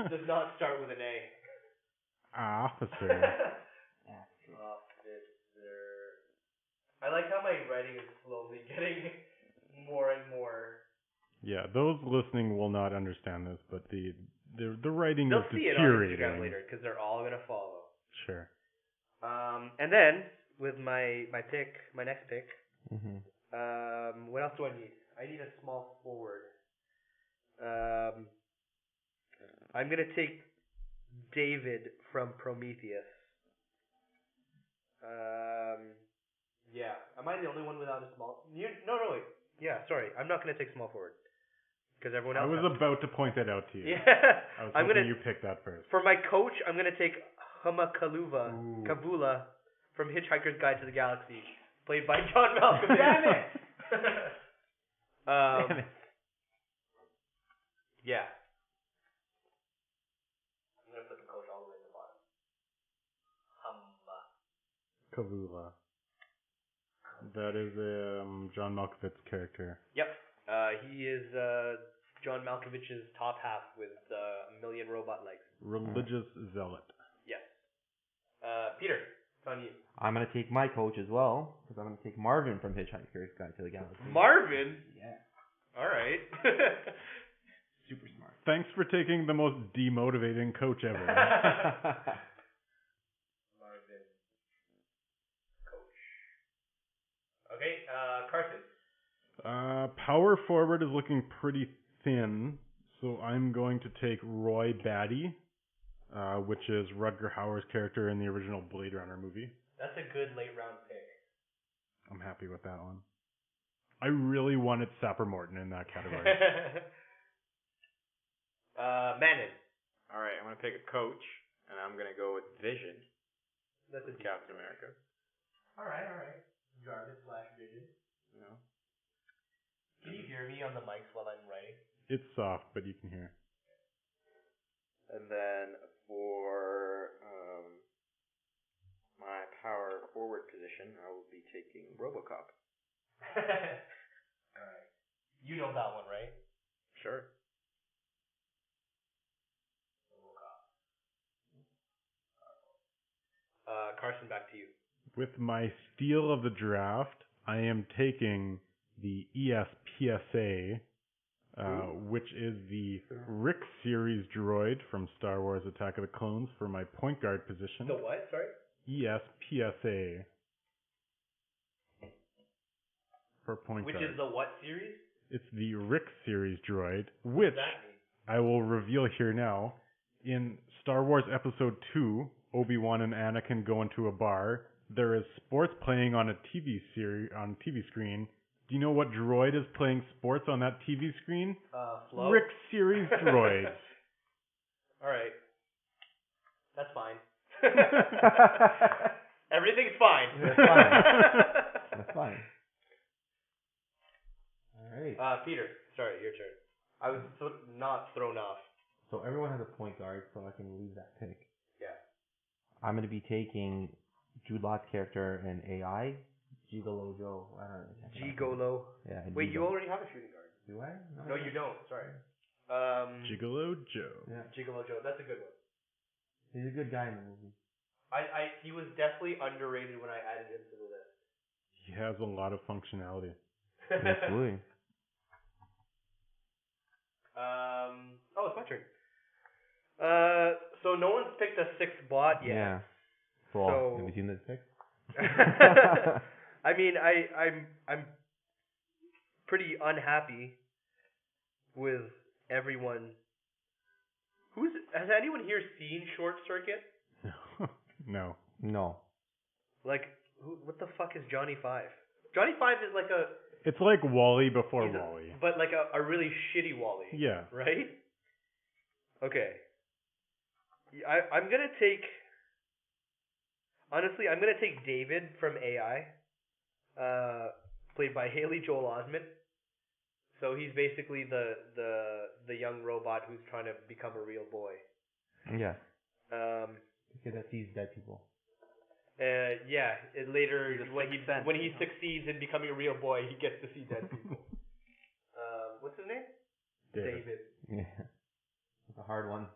Does not start with an A. Officer. Officer. I like how my writing is slowly getting more and more. Yeah, those listening will not understand this, but the writing They'll is see it on deteriorating. Instagram later because they're all gonna follow. Sure. And then with my next pick. Mm-hmm. What else do I need? I need a small forward. I'm gonna take David from Prometheus. Yeah. Am I the only one without a small? No, wait. Yeah, sorry. I'm not gonna take small forward because everyone else. I was about to point that out to you. Yeah. I was hoping you picked that first. For my coach, I'm gonna take Kavula from Hitchhiker's Guide to the Galaxy, played by John Malkovich. Damn it! Damn it. Yeah. I'm gonna put the coach all the way at the bottom. Kavula. That is John Malkovich's character. Yep. He is John Malkovich's top half with a million robot legs. Religious zealot. Yes. Peter, it's on you. I'm gonna take my coach as well because I'm gonna take Marvin from Hitchhiker's Guide to the Galaxy. Marvin. Yeah. All right. Super smart. Thanks for taking the most demotivating coach ever. Marvin. Coach. Okay, Carson. Power forward is looking pretty thin, so I'm going to take Roy Batty, which is Rutger Hauer's character in the original Blade Runner movie. That's a good late round pick. I'm happy with that one. I really wanted Sapper Morton in that category. Manon. All right, I'm gonna pick a coach, and I'm gonna go with Vision. That's a Captain America. All right. Jarvis/Vision. You know. Can you hear me on the mics while I'm writing? It's soft, but you can hear. And then for my power forward position, I will be taking RoboCop. All right. You know that one, right? Sure. Carson, back to you. With my steal of the draft, I am taking the ESPSA, which is the Rick series droid from Star Wars Attack of the Clones for my point guard position. The what? Sorry? ESPSA. For point Which guard. is the what series? It's the Rick series droid, What which does that mean? I will reveal here now. In Star Wars Episode 2, Obi-Wan and Anakin go into a bar. There is sports playing on a TV screen. Do you know what droid is playing sports on that TV screen? Flo? Rick series droid. All right. That's fine. Everything's fine. That's fine. That's fine. All right. Peter, sorry, your turn. I was not thrown off. So everyone has a point guard, so I can leave that pick. Yeah. I'm gonna be taking Jude Law's character in AI, Gigolo Joe. I don't know. Gigolo. Yeah. Wait, you already have a shooting guard. Do I? No, you don't. Sorry. Gigolo Joe. Yeah. Gigolo Joe. That's a good one. He's a good guy in the movie. He was definitely underrated when I added him to the list. He has a lot of functionality. Absolutely. Oh, it's my turn. So no one's picked a sixth bot yet. Yeah. So, have you seen this pick? I mean, I'm pretty unhappy with everyone. Has anyone here seen Short Circuit? No. No. Like, what the fuck is Johnny Five? Johnny Five is like a. It's like Wall-E before Wall-E. But like a really shitty Wall-E. Yeah. Right? Okay. I'm gonna take. Honestly, I'm gonna take David from AI, played by Haley Joel Osment. So he's basically the young robot who's trying to become a real boy. Yeah. Because that sees dead people. Yeah. Later, when he succeeds in becoming a real boy, he gets to see dead people. What's his name? David. Yeah. It's a hard one.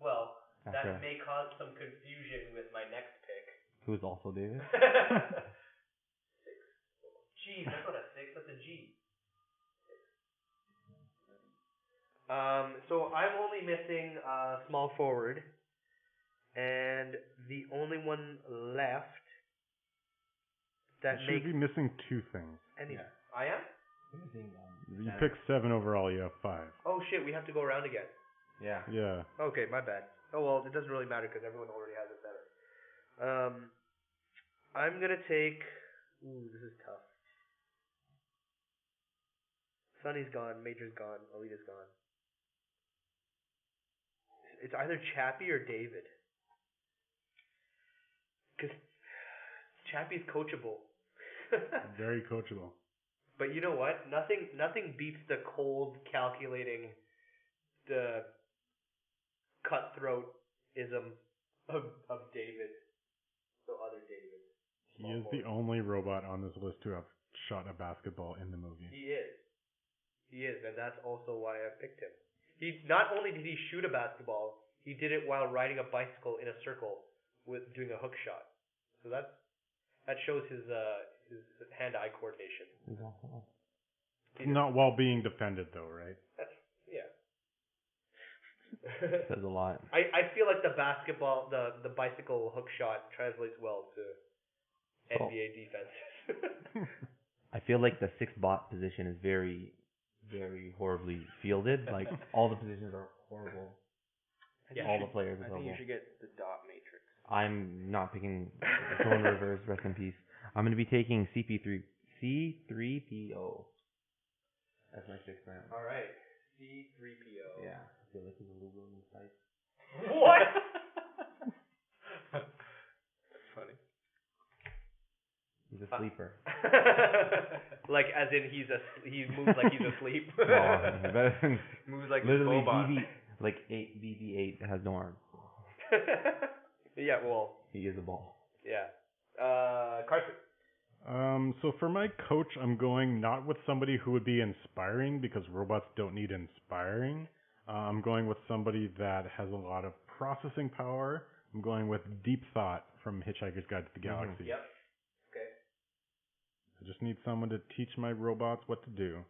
Well, that may cause some confusion with my next pick. Who's also David? 6. Jeez, that's not a 6, that's a G. So I'm only missing small forward, and the only one left that You should makes be missing 2 things. any. Yeah. I am? You picked 7 overall, you have 5. Oh shit, we have to go around again. Yeah. Yeah. Okay, my bad. Oh well, it doesn't really matter because everyone already has it better. I'm gonna take. Ooh, this is tough. Sonny's gone, Major's gone, Alita's gone. It's either Chappie or David. Because Chappie's coachable. Very coachable. But you know what? Nothing beats the cold, calculating, the cutthroatism of David. So other David. He is the only robot on this list to have shot a basketball in the movie. He is. He is, and that's also why I picked him. He not only did he shoot a basketball, he did it while riding a bicycle in a circle with doing a hook shot. So that shows his hand-eye coordination. Not while being defended, though, right? That's, yeah. Says a lot. I feel like the basketball, the bicycle hook shot translates well to NBA defenses. I feel like the sixth bot position is very, very horribly fielded. Like, all the positions are horrible. Yeah. All the players are I think horrible. you should get the dot matrix. I'm not picking Zone Reverse, rest in peace. I'm going to be taking C3PO. That's my sixth man. All right. C3PO. Yeah. I feel like he's a little inside. What? That's funny. He's a sleeper. Like, as in he moves like he's asleep. Moves like literally a Bobot. like BB-8 has no arms. Yeah, well. He is a ball. Yeah. Carson. So for my coach, I'm going not with somebody who would be inspiring because robots don't need inspiring. I'm going with somebody that has a lot of processing power. I'm going with Deep Thought from Hitchhiker's Guide to the Galaxy. Yep. Okay. I just need someone to teach my robots what to do.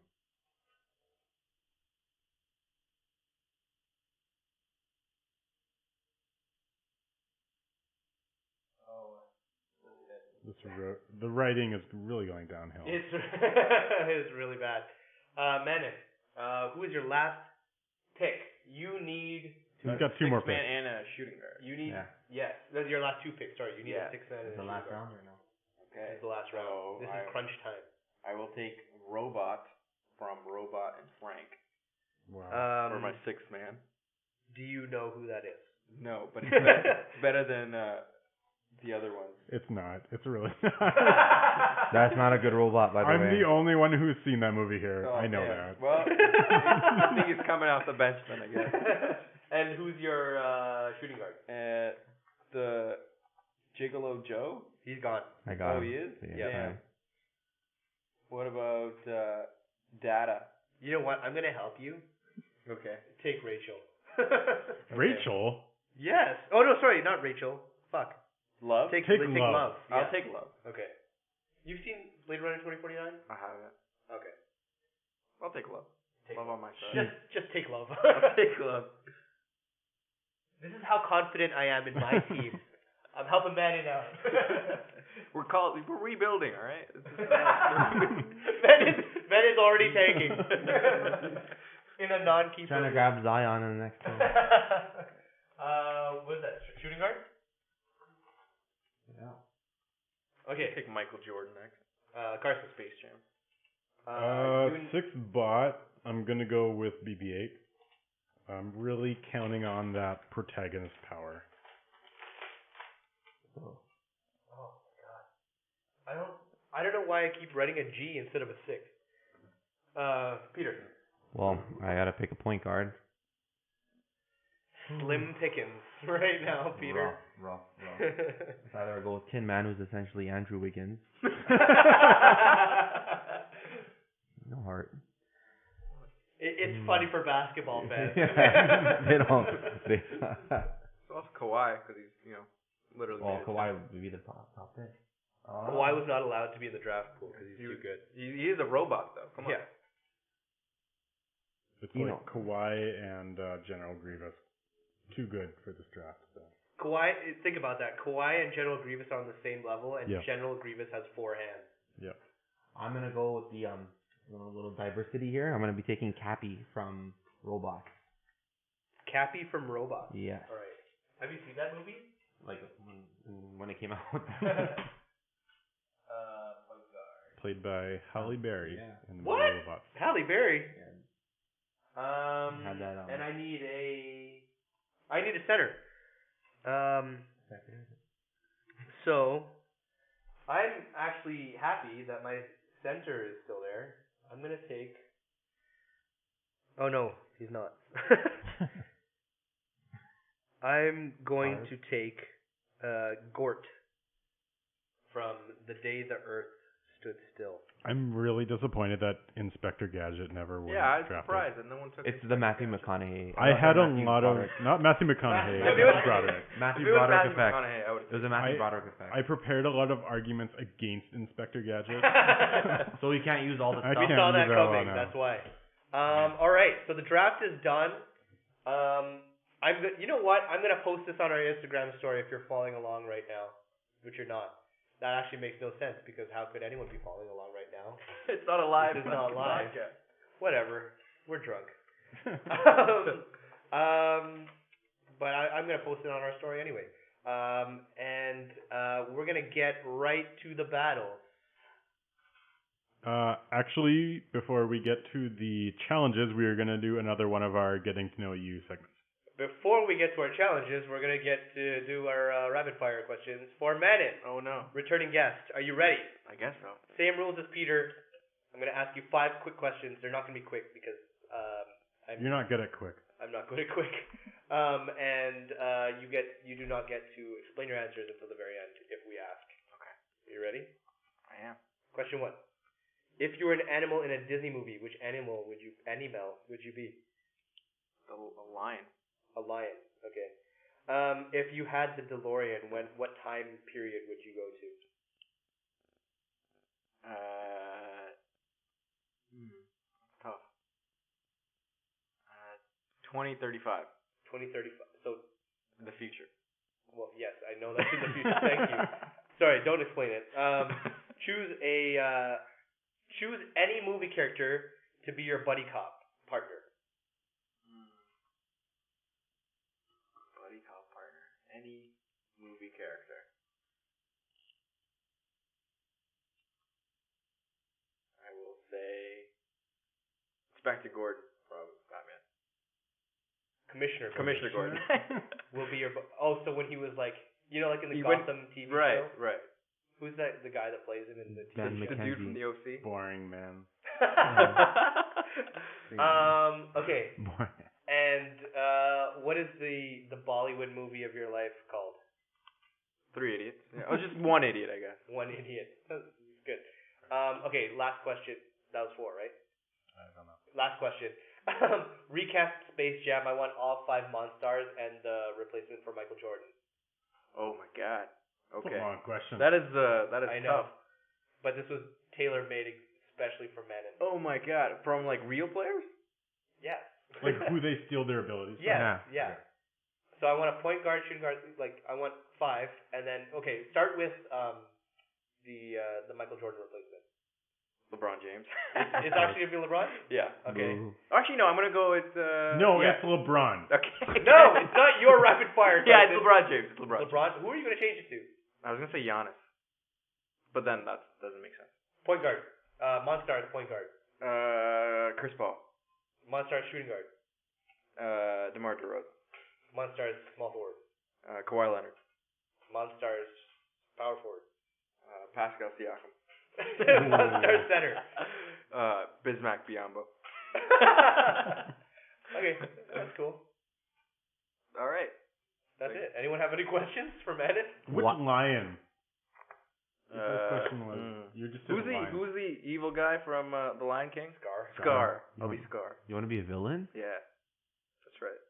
The writing is really going downhill. It's really bad. Manan, who is your last pick? You need. He's got two more picks. Six-man and a shooting guard. You need. Yeah. Yes, those are your last two picks. Sorry, you need Yeah. a 6-man. Is and the a last shooting guard. round or no? Okay. This is the last round. So This is crunch time. I will take Robot from Robot and Frank Wow. for my sixth man. Do you know who that is? No, but it's better than the other ones. It's not. It's really not. That's not a good robot, by the way. I'm the only one who's seen that movie here. Oh, I know yeah. that. Well, I think he's coming off the bench then, I guess. And who's your shooting guard? The Gigolo Joe? He's gone. I got him. He is? So, Yeah. What about Data? You know what? I'm gonna help you. Okay. Take Rachel. Rachel? Yes. Oh no, sorry, not Rachel. Fuck. Love? Take Love. Love. Yeah. I'll take Love. Okay. You've seen Blade Runner 2049? I haven't. Okay. I'll take Love. Take Love on my side. Just take Love. I'll take Love. This is how confident I am in my team. I'm helping Manny out. We're rebuilding, all right? This is, Ben is already tanking. In a non-keeper. Trying to grab Zion in the next one. What is that? Shooting guard? Yeah. Okay. Take Michael Jordan next. Carson. Space Jam. Sixth bot, I'm going to go with BB-8. I'm really counting on that protagonist power. Oh my god. I don't know why I keep writing a G instead of a 6. Peter. Well, I gotta pick a point guard. Slim pickings right now, Peter. Rough. It's either I go with Tin Man, who's essentially Andrew Wiggins. No heart. It's funny for basketball fans. They don't. It's also Kawhi, because he's, literally. Well, Kawhi would be the top pick. Kawhi was not allowed to be in the draft pool because he's too good. He is a robot, though. Come on. Yeah. It's like Kawhi and General Grievous. Too good for this draft. So. Kawhi, think about that. Kawhi and General Grievous are on the same level, and Yeah. General Grievous has 4 hands. Yep. I'm gonna go with the little diversity here. I'm gonna be taking Cappy from Robots. Cappy from Robot. Yeah. All right. Have you seen that movie? Like when it came out. Played by Halle Berry in the What? Robots. Halle Berry. Yeah. And Had that, I need a center. So I'm actually happy that my center is still there. I'm gonna take. Oh no, he's not. I'm going to take Gort from The Day the Earth stood still. I'm really disappointed that Inspector Gadget never was Yeah, I was drafted. surprised that no one took. It's the Matthew McConaughey. I had a Matthew lot of Broderick. not Matthew McConaughey, If it Matthew was- Broderick. Matthew If it was Broderick Matthew effect. McConaughey, I would. It was a Matthew Broderick effect. I prepared a lot of arguments against Inspector Gadget. So we can't use all the I stuff. We can't saw that use that coming. one That's now. why. All right. So the draft is done. You know what? I'm gonna post this on our Instagram story if you're following along right now, which you're not. That actually makes no sense because how could anyone be following along right now? It's not a live. This is not live. podcast. Whatever. We're drunk. But I'm gonna post it on our story anyway. We're gonna get right to the battle. Actually, before we get to the challenges, we are going to do another one of our Getting to Know You segments. Before we get to our challenges, we're gonna get to do our rapid fire questions for Manan, Oh no. returning guest. Are you ready? I guess so. Same rules as Peter. I'm gonna ask you 5 quick questions. They're not gonna be quick because You're not good at quick. I'm not good at quick. You do not get to explain your answers until the very end if we ask. Okay. You ready? I am. Question 1. If you were an animal in a Disney movie, which animal would you be? A lion. A lion. Okay. If you had the DeLorean, what time period would you go to? Tough. 2035. 2035. So, The future. well, yes, I know that's in the future. Thank you. Sorry, don't explain it. Choose any movie character to be your buddy cop partner. Buddy cop partner. Any movie character. I will say Inspector Gordon from Batman. Commissioner Gordon. will be your. So when he was like, like in the He went- Gotham TV Right, show. right. Who's the guy that plays him in the Ben TV show? The dude from McKenzie. the OC. Boring, man. Okay. Boring. And what is the Bollywood movie of your life called? 3 Idiots. Yeah. Oh, just one idiot, I guess. One Idiot. Good. Okay, last question. That was 4, right? I don't know. Last question. Recast Space Jam. I want all 5 Monstars and the replacement for Michael Jordan. Oh my god. That's Okay. a long question. That is I know. tough. But this was tailor-made especially for Manan. Oh my god. From like real players? Yeah. Like who they steal their abilities from. Yeah. So I want a point guard, shooting guard. Like I want 5, and then start with the Michael Jordan replacement. LeBron James. Is actually gonna be LeBron? Yeah. Okay. Boo. Actually, no. I'm gonna go with. No, yeah. it's LeBron. Okay. No, it's not your rapid fire. Yeah, it's Carson. LeBron James. It's LeBron. LeBron. Who are you gonna change it to? I was gonna say Giannis, but then that doesn't make sense. Point guard. Monstars point guard. Chris Paul. Monstars shooting guard. DeMar DeRozan. Monstars small forward. Kawhi Leonard. Monstars power forward. Pascal Siakam. Monstars center. Bismack Biyombo. Okay, that's cool. All right. That's it. Anyone have any questions for Manan? Which What? lion? The first question was you just said lion. Who's the evil guy from The Lion King? Scar. Scar. You I'll be want- Scar. You want to be a villain? Yeah. That's right.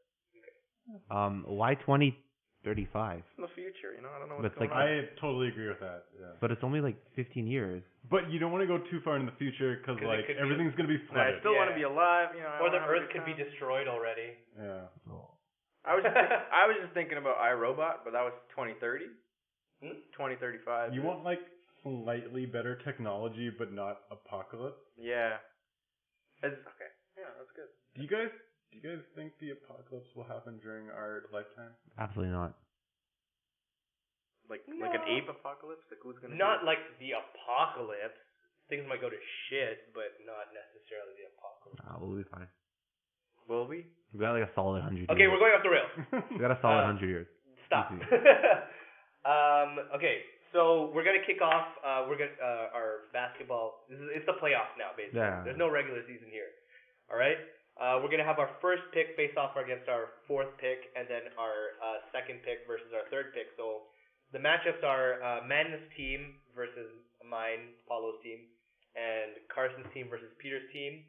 Why 2035? In the future, I don't know But what's it's going like- on. I totally agree with that. Yeah. But it's only like 15 years. But you don't want to go too far in the future because 'Cause it like could be- everything's gonna be I flooded. still want to be alive. I Or the wanna have a Earth good could be time. destroyed already. Yeah. I was just thinking about iRobot, but that was 2030. 2035. You want like slightly better technology, but not apocalypse. Yeah. Okay. Yeah, that's good. Do you guys think the apocalypse will happen during our lifetime? Absolutely not. Like an No. ape apocalypse? Like who's gonna? Not like the apocalypse. Things might go to shit, but not necessarily the apocalypse. We'll be fine. Will we? We got like a solid 100 Okay, years. we're going off the rails. We got a solid 100 years. Stop. Easy. Okay, so we're gonna kick off. Our basketball. It's the playoffs now, basically. Yeah. There's no regular season here. All right. We're gonna have our first pick face off against our 4th pick, and then our second pick versus our 3rd pick. So the matchups are Man's team versus mine, Paulo's team, and Carson's team versus Peter's team.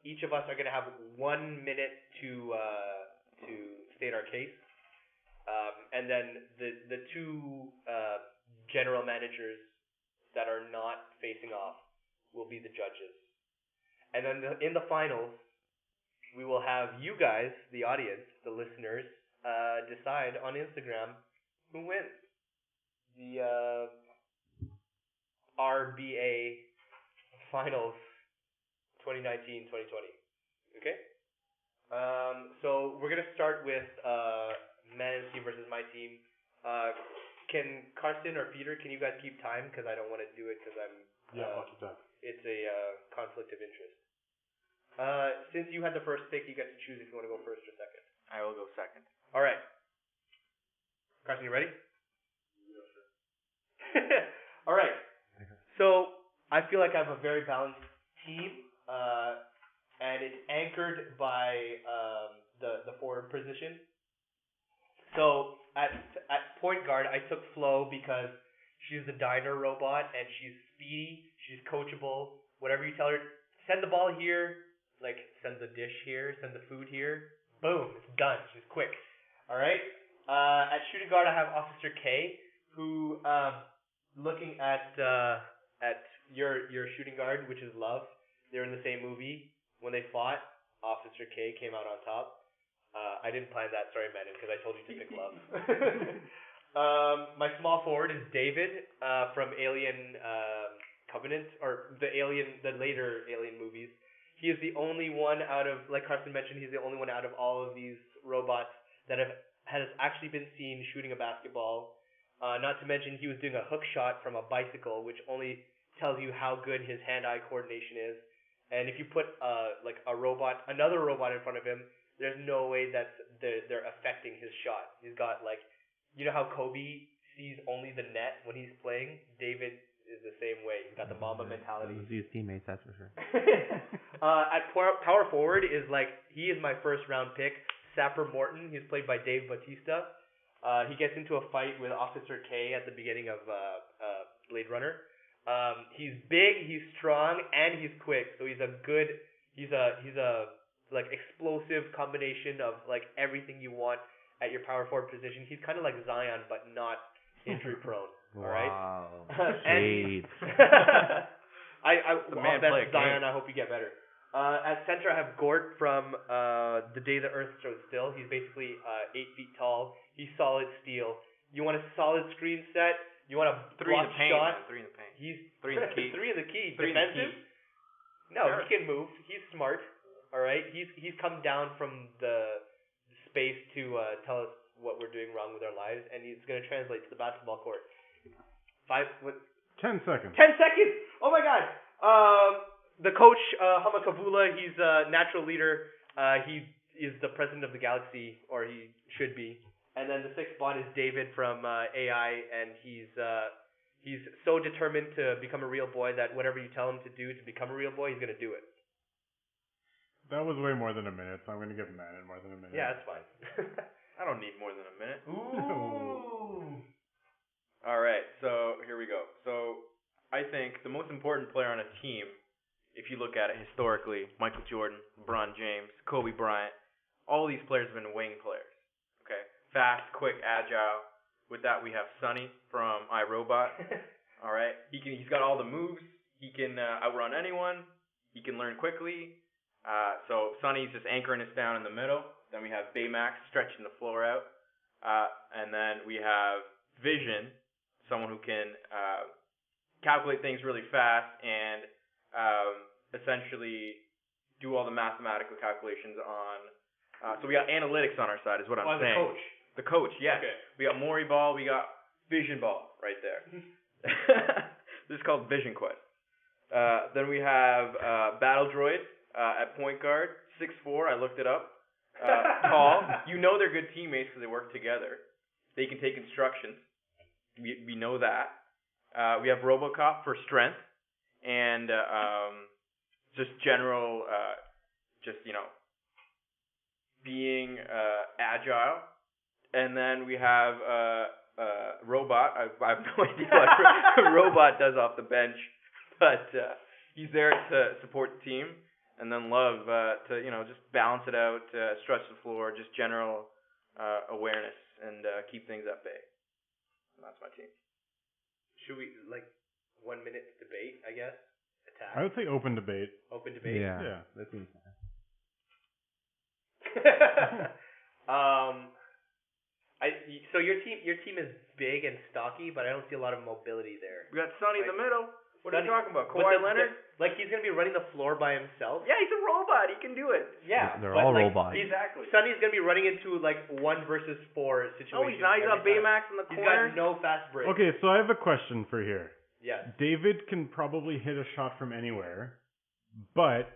Each of us are gonna have 1 minute to state our case, and then the two general managers that are not facing off will be the judges. And then in the finals, we will have you guys, the audience, the listeners, decide on Instagram who wins the RBA Finals 2019-2020. Okay? So we're gonna start with Man's team versus my team. Can Carson or Peter, can you guys keep time? Because I don't want to do it because I'm. I'll keep time. It's a conflict of interest. Since you had the first pick, you get to choose if you want to go first or second. I will go second. All right. Carson, you ready? Yeah, sure. All right. So I feel like I have a very balanced team, and it's anchored by the forward position. So at point guard, I took Flo because she's the diner robot and she's speedy, she's coachable. Whatever you tell her, send the ball here, like send the dish here, send the food here. Boom, it's done. She's quick. All right. At shooting guard, I have Officer K, who looking at your shooting guard, which is Love. They're in the same movie. When they fought, Officer K came out on top. I didn't plan that. Sorry, Manan, because I told you to pick Love. My small forward is David from Alien Covenant, or the later Alien movies. He is the only one out of, like Carson mentioned, he's the only one out of all of these robots that has actually been seen shooting a basketball. Not to mention he was doing a hook shot from a bicycle, which only tells you how good his hand-eye coordination is. And if you put another robot in front of him, there's no way that they're affecting his shot. He's got you know how Kobe sees only the net when he's playing? David is the same way. He's got the Mamba mentality. Those are his teammates, that's for sure. At power forward is he is my first round pick. Sapper Morton. He's played by Dave Bautista. He gets into a fight with Officer K at the beginning of Blade Runner. He's big, he's strong, and he's quick. So he's a explosive combination of everything you want at your power forward position. He's kind of like Zion, but not injury prone. All right. Wow. Shades. The man that's play Zion. I hope you get better. At center, I have Gort from The Day the Earth Stood Still. He's basically 8 feet tall. He's solid steel. You want a solid screen set? You want a Three in block the paint. shot? Man. 3 in the paint. He's 3 in the key. 3 in the key. 3 in the Defensive? key. No, Sure. he can move. He's smart. All right. He's come down from the space to tell us what we're doing wrong with our lives, and he's going to translate to the basketball court. 10 seconds. 10 seconds. Oh my God. The coach, Hamakavula, he's a natural leader. He is the president of the galaxy, or he should be. And then the sixth spot is David from AI, and he's so determined to become a real boy that whatever you tell him to do to become a real boy, he's gonna do it. That was way more than a minute, so I'm gonna give Manan more than a minute. Yeah, that's fine. I don't need more than a minute. Ooh. All right, so here we go. So I think the most important player on a team, if you look at it historically, Michael Jordan, LeBron James, Kobe Bryant, all these players have been wing players. Okay, fast, quick, agile. With that, we have Sonny from iRobot. All right, he's got all the moves. He can outrun anyone. He can learn quickly. So Sonny's just anchoring us down in the middle. Then we have Baymax stretching the floor out. And then we have Vision, someone who can calculate things really fast and essentially do all the mathematical calculations on. So we got analytics on our side, is what I'm saying. The coach. The coach, yes. Okay. We got Maury Ball, we got Vision Ball right there. This is called Vision Quest. Then we have Battle Droid at point guard, 6'4", I looked it up. Tall. You know they're good teammates because they work together. They can take instructions. We know that. We have RoboCop for strength and just general, being agile. And then we have Robot. I have no idea what Robot does off the bench, but he's there to support the team, and then Love to just balance it out, stretch the floor, just general awareness, and keep things at bay. And that's my team. Should we 1 minute debate? I guess attack. I would say open debate. Open debate. Yeah. That seems fine. So your team is big and stocky, but I don't see a lot of mobility there. We got Sonny in the middle. What are Sonny- you talking about? But Kawhi the- Leonard? he's gonna be running the floor by himself. Yeah, he's a robot. He can do it. Yeah, They're but, all robots. Exactly. Sonny's gonna be running into 1 versus 4 situations. No, he's not. He's got every time. Baymax in the He's corner. got no fast break. Okay, so I have a question for here. Yes. David can probably hit a shot from anywhere, but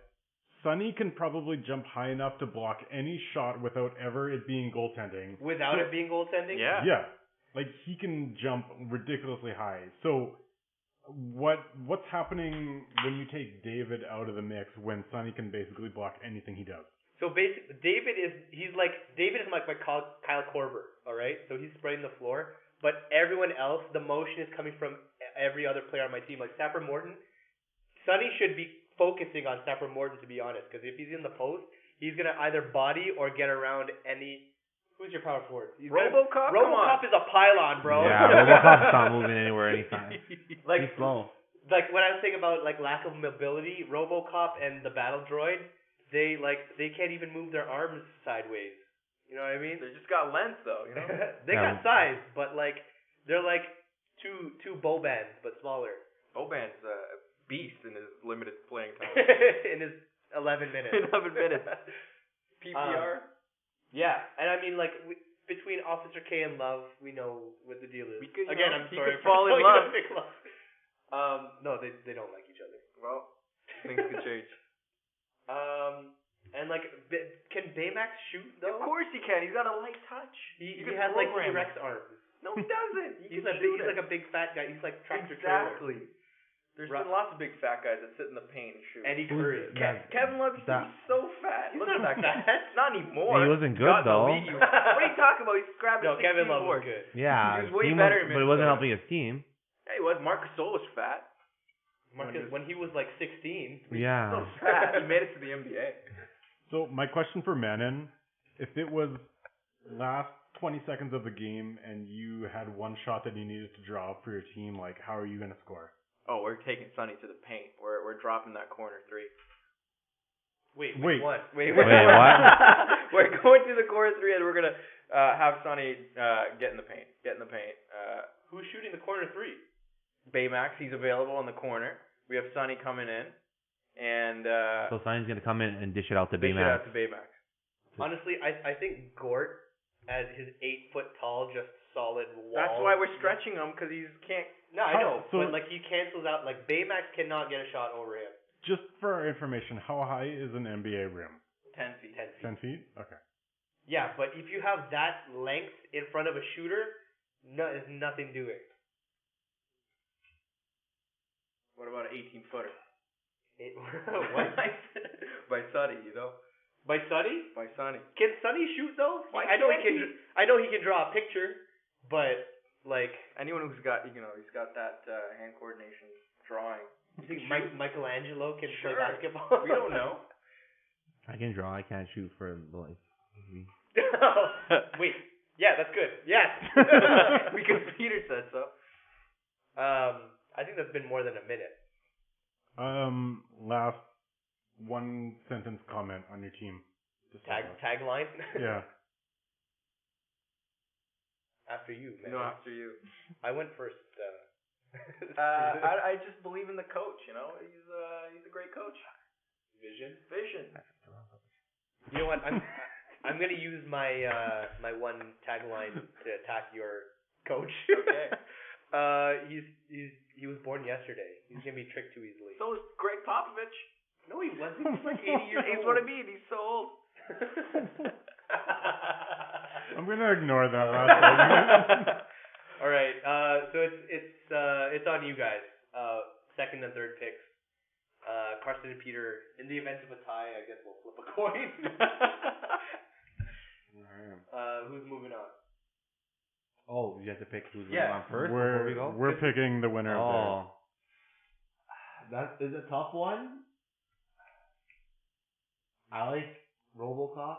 Sonny can probably jump high enough to block any shot without ever it being goaltending. Without it being goaltending. Yeah. Yeah. Like he can jump ridiculously high. So what's happening when you take David out of the mix when Sonny can basically block anything he does? So basically, David is like my Kyle Korver. All right. So he's spreading the floor, but everyone else, the motion is coming from every other player on my team. Like Stafford Morton, Sonny should be focusing on Stafford Morton, to be honest, because if he's in the post, he's gonna either body or get around any. Who's your power forward? RoboCop. RoboCop is a pylon, bro. Yeah, Robocop's not moving anywhere anytime. He's slow. Like when I was saying about lack of mobility, RoboCop and the battle droid, they can't even move their arms sideways. You know what I mean? They just got length though. They got size, but they're like two bow bands, but smaller. Boban's a beast in his limited playing time. In his 11 minutes. 11 minutes. PPR. Yeah, and I mean between Officer K and Love, we know what the deal is. We could, Again, know, I'm he sorry could for fall in calling love. it a big love. No, they don't like each other. Well, things could change. And can Baymax shoot though? Of course he can. He's got a light touch. He can has program T-Rex it. arms. No, he doesn't. He's can shoot he's it. like a big fat guy. He's like tractor trailer. Exactly. There's Right. been lots of big fat guys that sit in the paint and shoot. Eddie Curry. Kevin Love, he's so fat. He's Look not at that guy. fat. Not anymore. He wasn't good, God, though. No, what are you talking about? He's grabbing No, 16 Kevin Love was boards. good. Yeah, He was way team better in but it wasn't Minnesota. helping his team. Yeah, he was. Marc Gasol was fat. Marcus, when he was 16. Yeah. So fat. He made it to the NBA. So my question for Manan, if it was last 20 seconds of the game and you had one shot that you needed to draw up for your team, how are you going to score? Oh, we're taking Sonny to the paint. We're dropping that corner three. Wait. What? Wait, what? We're going to the corner three, and we're gonna have Sonny get in the paint. Who's shooting the corner three? Baymax, he's available in the corner. We have Sonny coming in, and So Sonny's gonna come in and dish it out to dish it Baymax. out to Baymax. Honestly, I think Gort, as his 8 foot tall, just solid wall. That's why we're stretching him, because he can't. No, I know, So- but he cancels out. Baymax cannot get a shot over him. Just for our information, how high is an NBA rim? 10 feet. 10 feet. 10 feet? Okay. Yeah, but if you have that length in front of a shooter, there's nothing doing. What about an 18-footer? What? By Sonny, By Sonny? By Sonny. Can Sonny shoot though? Why I know he can't can. I know he can draw a picture, but Anyone who's got, he's got that hand coordination drawing. you think Michelangelo can Sure. play basketball? We don't know. I can draw. I can't shoot for the life of me. Wait. Yeah, that's good. Yes. Because Peter said so. I think that's been more than a minute. Last one sentence comment on your team. Tagline. Yeah. After you, man. No, after you. I went first. I just believe in the coach. He's a great coach. Vision. Vision. You know what? I'm gonna use my my one tagline to attack your coach. Okay. He was born yesterday. He's gonna be tricked too easily. So is Greg Popovich. No, he wasn't. He's like 80 years old. He's what I mean. He's so old. I'm gonna ignore that last segment. All right. So it's on you guys. Second and third picks. Carson and Peter. In the event of a tie, I guess we'll flip a coin. Who's moving on? Oh, you have to pick who's Yeah. going on first before we go? We're picking the winner of That is a tough one. I like RoboCop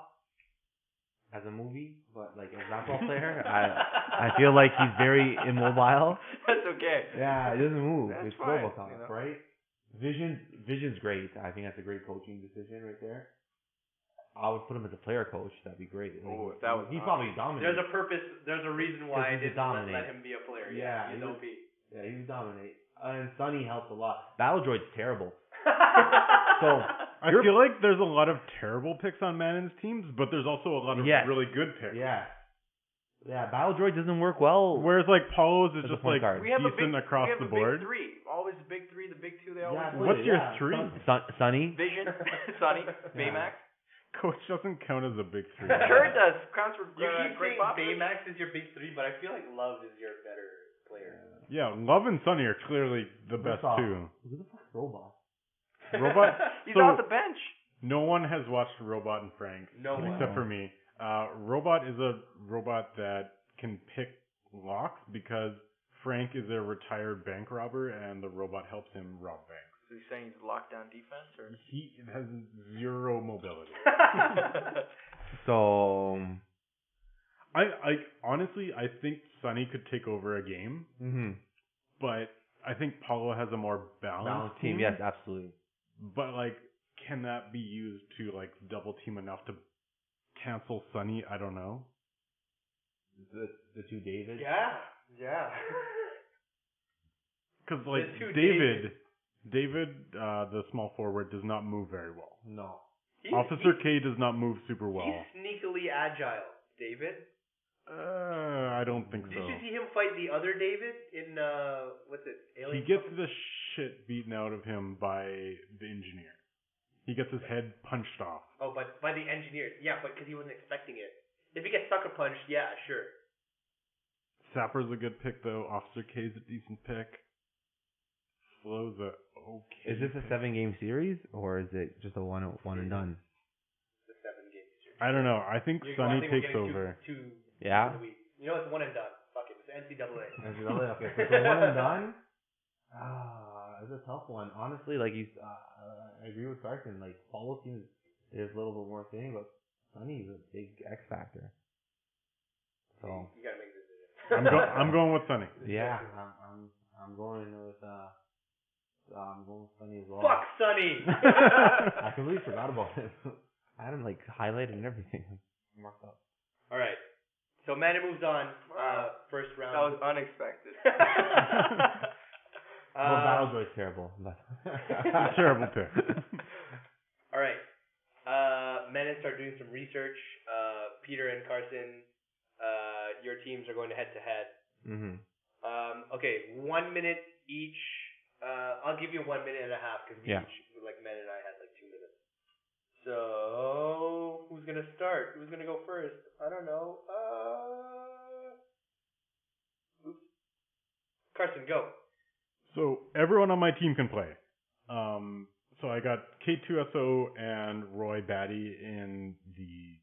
as a movie, but like as a basketball player, I feel like he's very immobile. That's okay. Yeah, he doesn't move. That's It's fine, RoboCop, you know. right? Vision's great. I think that's a great coaching decision right there. I would put him as a player coach. That'd be great. Oh, if that was he'd an probably dominate. There's a purpose. There's a reason why I Because he's didn't dominate. let him be a player. Yeah, he's he OP. Yeah, he would dominate. And Sonny helps a lot. Battle Droid's terrible. So I feel like there's a lot of terrible picks on Manon's teams, but there's also a lot of Yes. really good picks. yeah, Battle Droid doesn't work well. Whereas like Paulo's is As a just point like guard. We have decent across we have the a board. big three. Always the big three, the big two. They always Yeah, win. What's your yeah. three? Sonny? Vision, Sonny, Baymax. Coach doesn't count as a big three. Sure it does. Counts for You keep great saying pop. Baymax is your big three, but I feel like Love is your better player. Yeah, Love and Sonny are clearly the best First off, two. Who the fuck's Robot? Robot. He's so off the bench. no one has watched Robot and Frank No one. except for me. Robot is a robot that can pick locks because Frank is a retired bank robber and the robot helps him rob banks. So he's saying he's lockdown defense, or? He has zero mobility. So, I honestly I think Sonny could take over a game, but I think Paulo has a more balanced team. Yes, absolutely. But like, can that be used to like double team enough to cancel Sonny? I don't know. The two Davids. Yeah. Because like The two David, the small forward, does not move very well. No. Officer K does not move super well. He's sneakily agile, David. I don't think so. Did you see him fight the other David in what's it? Alien. He gets the shit beaten out of him by the engineer. He gets his head punched off. Oh, but by the engineers. Yeah, but because he wasn't expecting it. If he gets sucker punched, yeah, sure. Sapper's a good pick though. Officer K's a decent pick. Flo's a okay. Is this a pick. 7-game series or is it just a one and done? The 7-game series. I don't know. I think I Sonny think we're takes getting over. Two Yeah? in a week. You know, it's one and done. Fuck it. It's NCAA. Okay, so it's a one and done. It's a tough one. Honestly, like I agree with Carson. Like Paulo team is a little bit more thing, but Sonny's a big X factor. So You gotta make a decision. I'm going with Sonny. yeah, I'm going with Sonny as well. Fuck Sonny! I completely forgot about it. I had him like highlighted and everything, marked up. All right. So Manon moves on. First round. That was unexpected. Well, Battle Droid's terrible, but Terrible pick. All right. Manon started doing some research. Peter and Carson, your teams are going head to head. Okay, 1 minute each. I'll give you 1 minute and a half because we each, like Manon and I had like 2 minutes. So who's gonna start? Who's gonna go first? I don't know. Oops. Carson, go. So everyone on my team can play. So I got K2SO and Roy Batty in the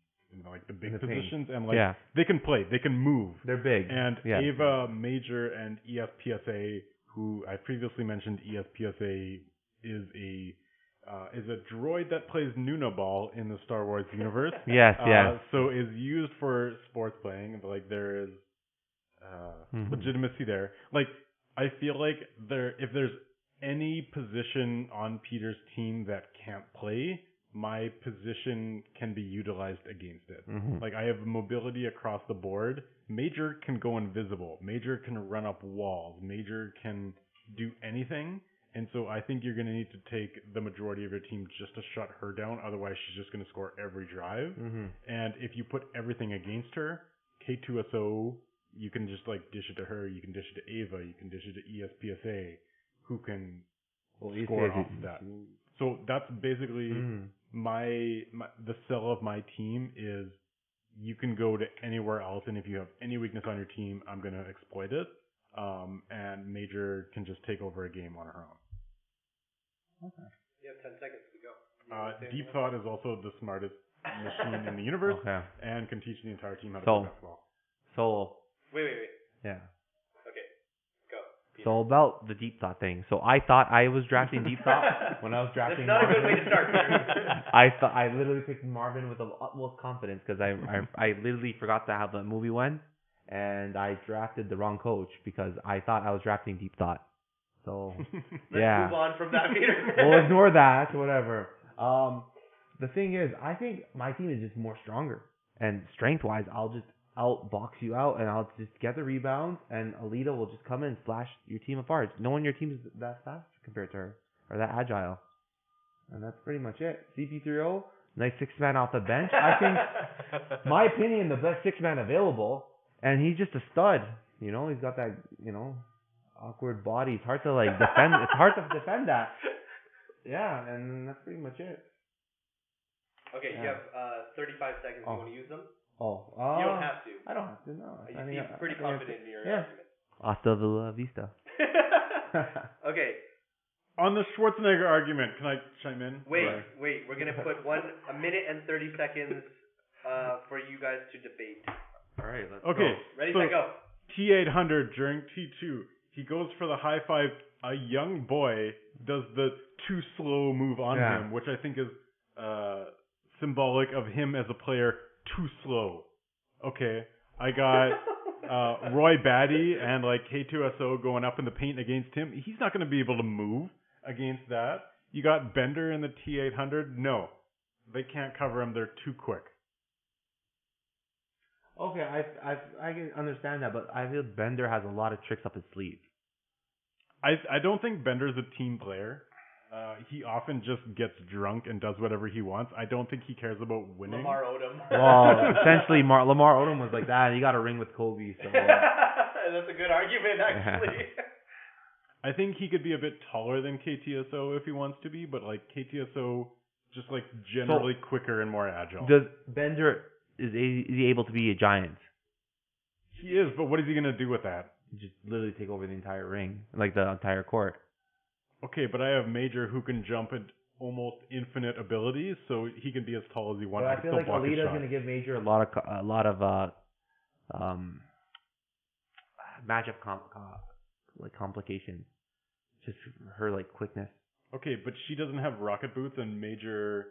big positions, and like they can play, they can move. They're big. And Ava Major and ESPSA, who I previously mentioned, ESPSA is a droid that plays Nunaball in the Star Wars universe. Yes. So is used for sports playing. Like there is legitimacy there. Like I feel like if there's any position on Peter's team that can't play, my position can be utilized against it. Like I have mobility across the board. Major can go invisible. Major can run up walls. Major can do anything. And so I think you're going to need to take the majority of your team just to shut her down. Otherwise, she's just going to score every drive. And if you put everything against her, K2SO, you can just like dish it to her. You can dish it to Ava. You can dish it to ESPSA, who can score off that. So that's basically the sell of my team is you can go to anywhere else, and if you have any weakness on your team, I'm going to exploit it. And Major can just take over a game on her own. Okay. You have 10 seconds to go. Deep Thought is also the smartest machine in the universe and can teach the entire team how to play basketball. So Wait. Yeah. Okay, go. Peter. So about the deep thought thing. So I thought I was drafting deep thought when I was drafting. That's not a Marvin. good way to start, Peter. I literally picked Marvin with the utmost confidence because I literally forgot to how the movie went, and I drafted the wrong coach because I thought I was drafting deep thought. So Let's move on from that, Peter. we'll ignore that. Whatever. The thing is, I think my team is just more stronger, and strength-wise, I'll just outbox you out, and I'll just get the rebounds, and Alita will just come in and slash your team apart. No one in your team is that fast compared to her, or that agile. And that's pretty much it. CP3O, nice six-man off the bench. I think, my opinion, the best six-man available, and he's just a stud. You know, he's got that, awkward body. It's hard to, defend. It's hard to defend that. Yeah, and that's pretty much it. Okay, you have 35 seconds. You want to use them? You don't have to. I don't have to, no. You seem pretty confident in your argument. Hasta la vista. Okay. On the Schwarzenegger argument, can I chime in? Wait. We're going to put 1 minute and 30 seconds for you guys to debate. All right, let's Okay. go. Ready, set, go. T800 during T2, he goes for the high five. A young boy does the too slow move on him, which I think is symbolic of him as a player too slow. Okay, I got Roy Batty and K2SO going up in the paint against him. He's not going to be able to move against that. You got Bender in the T800. No, they can't cover him. They're too quick. Okay, I can understand that, but I feel Bender has a lot of tricks up his sleeve. I don't think Bender's a team player. He often just gets drunk and does whatever he wants. I don't think he cares about winning. Lamar Odom. Well, essentially, Lamar Odom was like that. He got a ring with Kobe. So that's a good argument, actually. I think he could be a bit taller than KTSO if he wants to be, but KTSO just generally quicker and more agile. Does Bender is he able to be a giant? He is, but what is he gonna do with that? Just literally take over the entire ring, the entire court. Okay, but I have Major who can jump at almost infinite abilities, so he can be as tall as he wants. But I feel like Alita's going to give Major a lot of matchup complications. Just her quickness. Okay, but she doesn't have rocket boots, and Major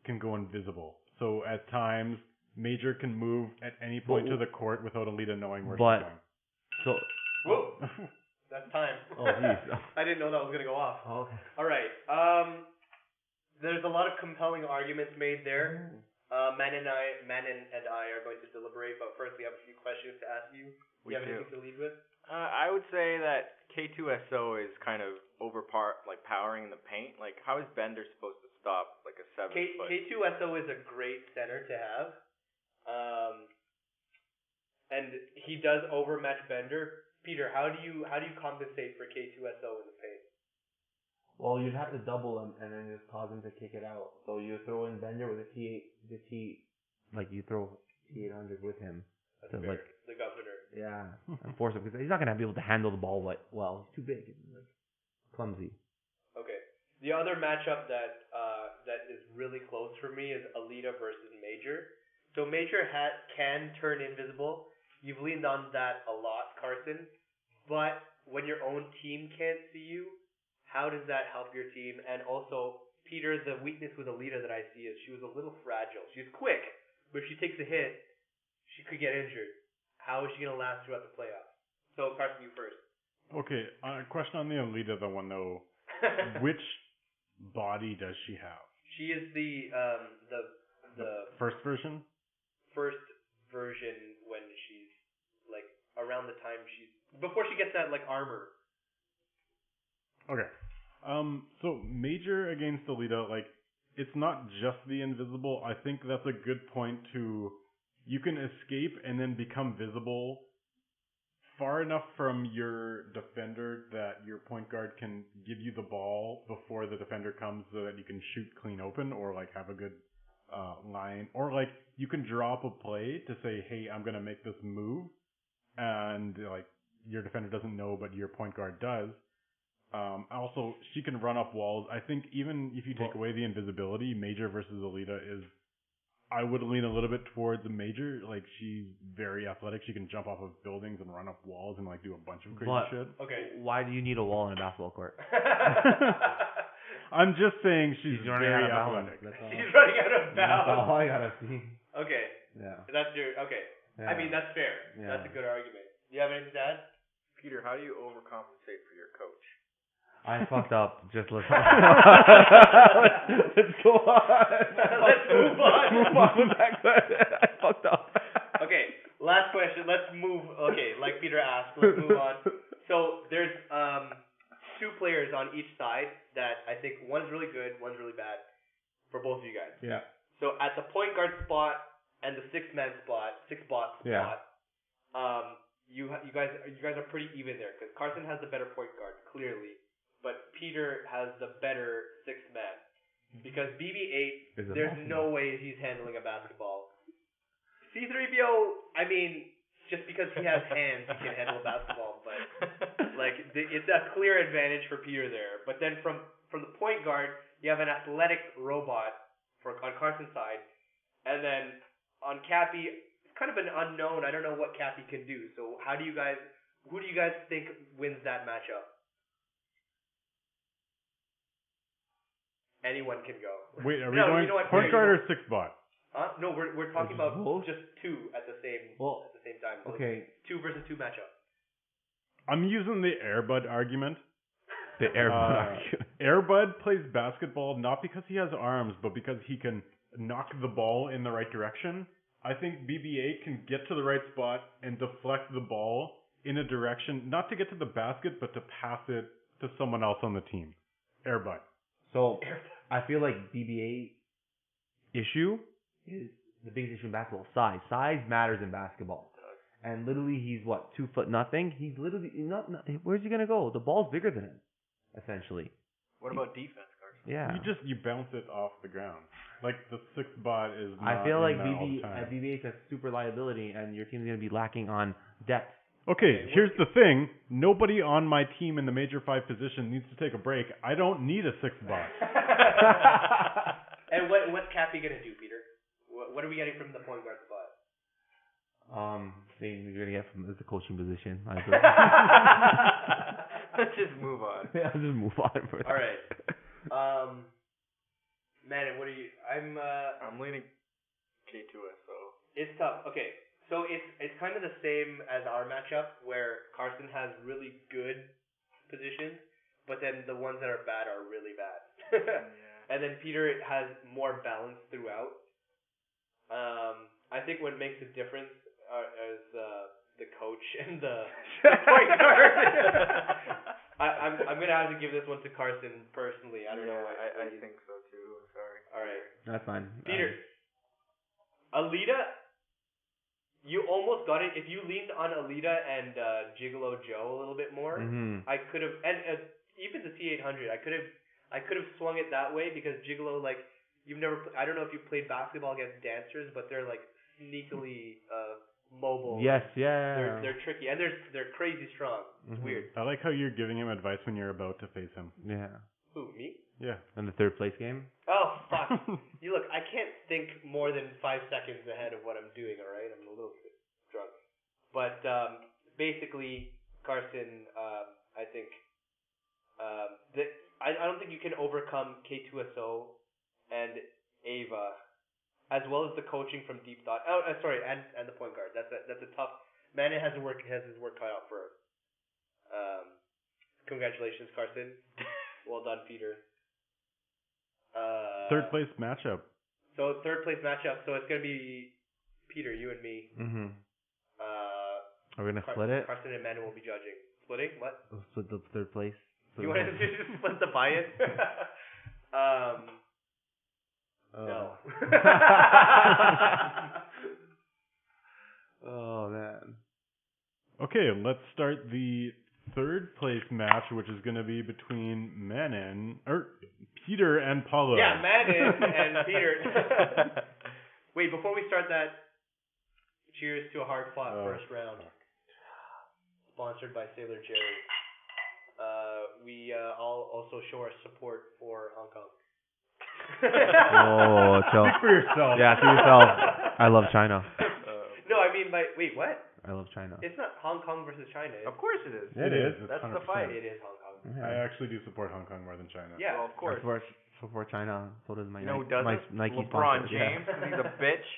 can go invisible. So at times, Major can move at any point to the court without Alita knowing where she's going. So. Whoa. That's time. Oh, jeez. I didn't know that was going to go off. Oh, okay. All right. There's a lot of compelling arguments made there. Manan and I are going to deliberate, but first we have a few questions to ask you. Do you have anything to lead with? I would say that K2SO is kind of powering in the paint. How is Bender supposed to stop a 7-foot? K2SO is a great center to have. And he does overmatch Bender. Peter, how do you compensate for K2SO in the paint? Well, you'd have to double him and then just cause him to kick it out. So you throw in Bender with you throw T800 with him. That's fair. The governor. Yeah, and force him because he's not gonna be able to handle the ball well. He's too big. He's clumsy. Okay. The other matchup that is really close for me is Alita versus Major. So Major can turn invisible. You've leaned on that a lot, Carson. But when your own team can't see you, how does that help your team? And also, Peter, the weakness with Alita that I see is she was a little fragile. She's quick, but if she takes a hit, she could get injured. How is she going to last throughout the playoffs? So, Carson, you first. Okay, question on the Alita one, though. Which body does she have? She is the first version? First version when she's around the time before she gets that armor. Okay. So Major against Alita, it's not just the invisible. I think that's a good point you can escape and then become visible far enough from your defender that your point guard can give you the ball before the defender comes so that you can shoot clean open or have a good line, or you can draw up a play to say, hey, I'm going to make this move, and your defender doesn't know but your point guard does. Also, she can run up walls. I think even if you take away the invisibility, Major versus Alita is I would lean a little bit towards the major. Like, she's very athletic. She can jump off of buildings and run up walls and like do a bunch of crazy shit. Okay. Why do you need a wall in a basketball court? I'm just saying she's running very out of balance. athletic. That's all. She's running out of That's bounds. all I gotta see. Okay. Yeah. That's your okay. Yeah. I mean, that's fair. Yeah. That's a good argument. You have anything to add? Peter, how do you overcompensate for your coach? I fucked up. Just listen. Let's go on. Let's move on. Move on back there. I fucked up. Okay, last question. Let's move. Okay, like Peter asked, let's move on. So there's two players on each side that I think one's really good, one's really bad for both of you guys. Yeah. So at the point guard spot and the six spot, Yeah. you guys are pretty even there because Carson has the better point guard clearly, but Peter has the better sixth man because BB8 there's no way he's handling a basketball. C3PO, I mean, just because he has hands, he can handle a basketball, but like it's a clear advantage for Peter there. But then from the point guard, you have an athletic robot on Carson's side, and then on Cappy, it's kind of an unknown. I don't know what Cappy can do. So who do you guys think wins that matchup? Anyone can go. Wait, are we No, going you know what, point Peter, guard you or six spot? No, we're talking about both? just two at the same time. So Okay. 2 versus 2 matchup. I'm using the Airbud argument. The Airbud. Airbud plays basketball not because he has arms, but because he can knock the ball in the right direction. I think BB-8 can get to the right spot and deflect the ball in a direction, not to get to the basket, but to pass it to someone else on the team. Airbud. So I feel like BB-8 issue is the biggest issue in basketball. Size. Size matters in basketball. And literally, he's what, 2 foot nothing. He's literally not. Where's he gonna go? The ball's bigger than him, essentially. What about defense, Carson? Yeah. You bounce it off the ground. Like the six bot is. Not I feel like in there all the time. BB-8 has super liability, and your team's gonna be lacking on depth. Okay, here's the thing. Nobody on my team in the major 5 position needs to take a break. I don't need a six bot. And what's Cappy gonna do, Peter? What are we getting from the point guard spot? You're gonna get from the coaching position. Let's just move on. Yeah, just move on. All right. Manan, what are you? I'm leaning K2SO. It's tough. Okay, so it's kind of the same as our matchup where Carson has really good positions, but then the ones that are bad are really bad. Yeah. And then Peter has more balance throughout. I think what makes a difference is the coach and the point guard. I'm gonna have to give this one to Carson personally. I don't know. I think so too. Sorry. All right, That's fine. Peter. Alita, you almost got it. If you leaned on Alita and Gigolo Joe a little bit more, Mm-hmm. I could have, and even the C800, I could have swung it that way because Gigolo, like, I don't know if you played basketball against dancers, but they're like sneakily mobile. Yes, yeah. They're tricky and they're crazy strong. It's weird. I like how you're giving him advice when you're about to face him. Yeah. Who, me? Yeah. And the third place game? Oh fuck! You look, I can't think more than 5 seconds ahead of what I'm doing. All right, I'm a little bit drunk, but basically, Carson, I think that I don't think you can overcome K2SO and Ava, as well as the coaching from Deep Thought. Oh, sorry, and the point guard. That's a tough. Manan has his work cut out for him. Congratulations, Carson. Well done, Peter. Third place matchup. So third place matchup. So it's gonna be Peter, you and me. Mm-hmm. Are we gonna split it? Carson and Manan will be judging. Splitting? What? We'll split the third place. You want to just split the buy-in? No. Oh man. Okay, let's start the third place match, which is going to be between Peter and Paulo. Yeah, Manan and Peter. Wait, before we start that, cheers to a hard-fought first round. Sponsored by Sailor Jerry. We all also show our support for Hong Kong. Oh, chill. Speak for yourself. Yeah, to yourself. I love China. No, I mean, wait, what? I love China. It's not Hong Kong versus China. Of course it is. It is. That's the 100%. fight. It is Hong Kong. I actually do support Hong Kong more than China. Yeah. Well, of course. For China, so does my You know who my doesn't? Nike LeBron sponsor. James. Yeah. 'Cause he's a bitch.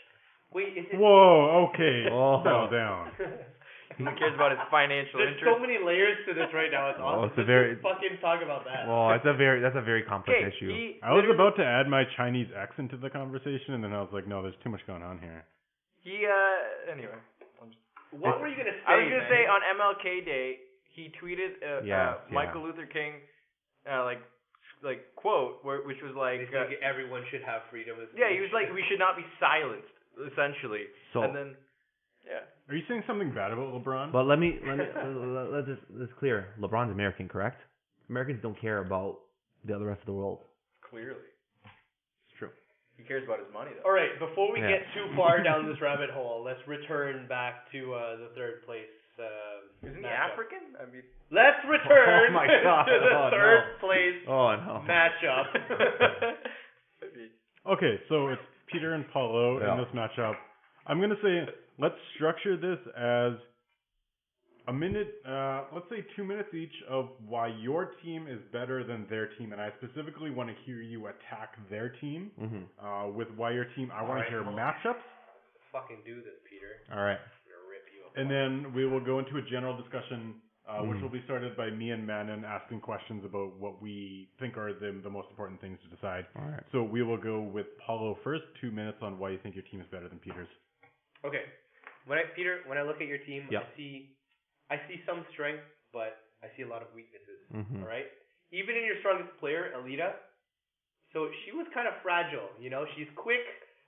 Wait, is it? Whoa, okay. Oh. Settle down. Who cares about his financial There's interests? so many layers to this right now. It's Oh, awesome. it's a very- Let's just fucking talk about that. Well, that's a very complex Okay, issue. I was about to add my Chinese X into the conversation, and then I was like, no, there's too much going on here. Anyway. What were you gonna say? I was gonna man? say on MLK Day, he tweeted Yes, Michael Luther King, like quote, which was like, They think everyone should have freedom of speech. yeah, he was like, we should not be silenced, essentially. So, And then, yeah. Are you saying something bad about LeBron? but let's clear. LeBron's American, correct? Americans don't care about the other rest of the world. Clearly. It's true. He cares about his money, though. All right, before we Yeah. get too far down this rabbit hole, let's return back to the third place. Isn't he matchup. African? I mean, Let's return Oh my God. to the Oh, third no. place Oh no. matchup. Okay, so it's Peter and Paulo Yeah. in this matchup. I'm going to say, let's structure this as a minute, let's say 2 minutes each of why your team is better than their team. And I specifically want to hear you attack their team Mm-hmm. with why your team, I want to hear matchups. Fucking do this, Peter. All right. I'm gonna rip you up. And then we will go into a general discussion, which Mhm. will be started by me and Manan asking questions about what we think are the most important things to decide. All right. So we will go with Paulo first, 2 minutes on why you think your team is better than Peter's. Okay. When I look at your team, Yep. I see some strength, but I see a lot of weaknesses. Mm-hmm. All right. Even in your strongest player, Alita, so she was kind of fragile. You know, she's quick,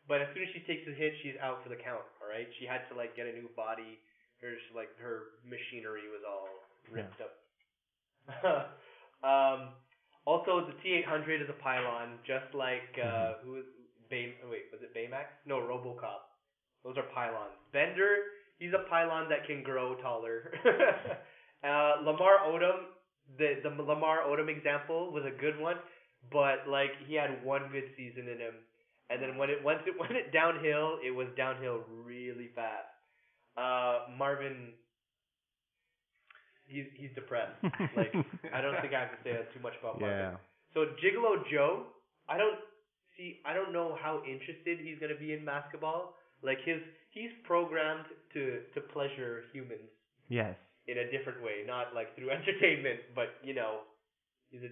but as soon as she takes a hit, she's out for the count. All right. She had to like get a new body. Her machinery was all ripped up. Also, the T-800 is a pylon, just like who is was it Baymax? No, RoboCop. Those are pylons. Bender, he's a pylon that can grow taller. Lamar Odom, the Lamar Odom example was a good one, but like he had one good season in him, and then once it went downhill, it was downhill really fast. Marvin, he's depressed. Like I don't think I have to say too much about Marvin. Yeah. So Gigolo Joe, I don't know how interested he's gonna be in basketball. Like he's programmed to pleasure humans Yes. in a different way, not like through entertainment, but you know, his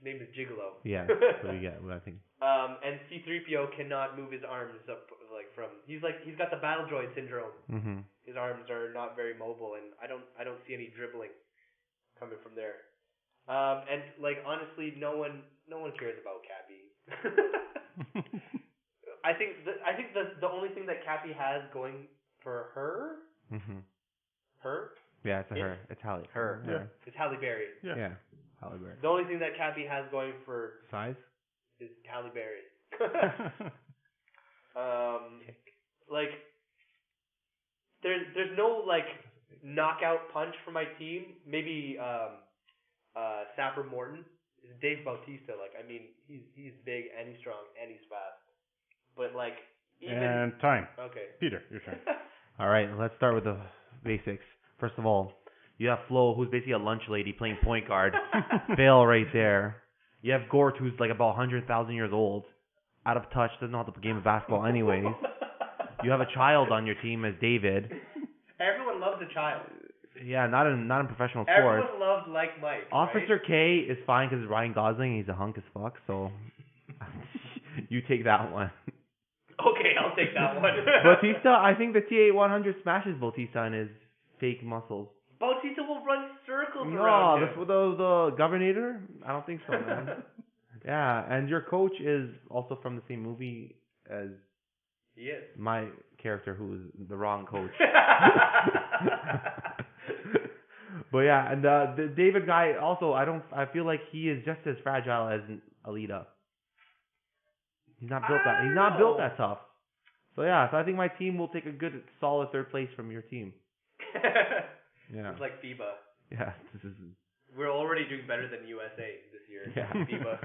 name is Gigolo. Yeah. So we get what I think. And C-3PO cannot move his arms up like he's got the battle droid syndrome. Mm-hmm. His arms are not very mobile, and I don't see any dribbling coming from there. And like honestly, no one cares about Cappy. I think the only thing that Cappy has going for her, Mm-hmm. her, Yeah, it's a her. It's Halle. Her. Yeah. is Halle Berry. Yeah. Halle Berry. The only thing that Cappy has going for Size? is Halle Berry. Like there's no like knockout punch for my team. Maybe Sapper Morton. Dave Bautista. Like I mean, he's big and he's strong and he's fast. But like even And time. okay. Peter, your turn. All right, let's start with the basics. First of all, you have Flo, who's basically a lunch lady playing point guard. Fail right there. You have Gort, who's like about 100,000 years old, out of touch, doesn't know how to game of basketball anyways. You have a child on your team as David. Everyone loves a child. Yeah, not in professional sports. Everyone loved like Mike. Officer right? K is fine because it's Ryan Gosling. He's a hunk as fuck, so you take that one. Okay, I'll take that one. Bautista, I think the T-8-100 smashes Bautista in his fake muscles. Bautista will run circles No, around him. the governor? I don't think so, man. Yeah, and your coach is also from the same movie as He is. my character, who is the wrong coach. But yeah, and the David guy also, I feel like he is just as fragile as Alita. He's not built that. He's not built that tough. So yeah, so I think my team will take a good, solid third place from your team. Yeah. It's like FIBA. Yeah. This is. We're already doing better than USA this year. Yeah. FIBA.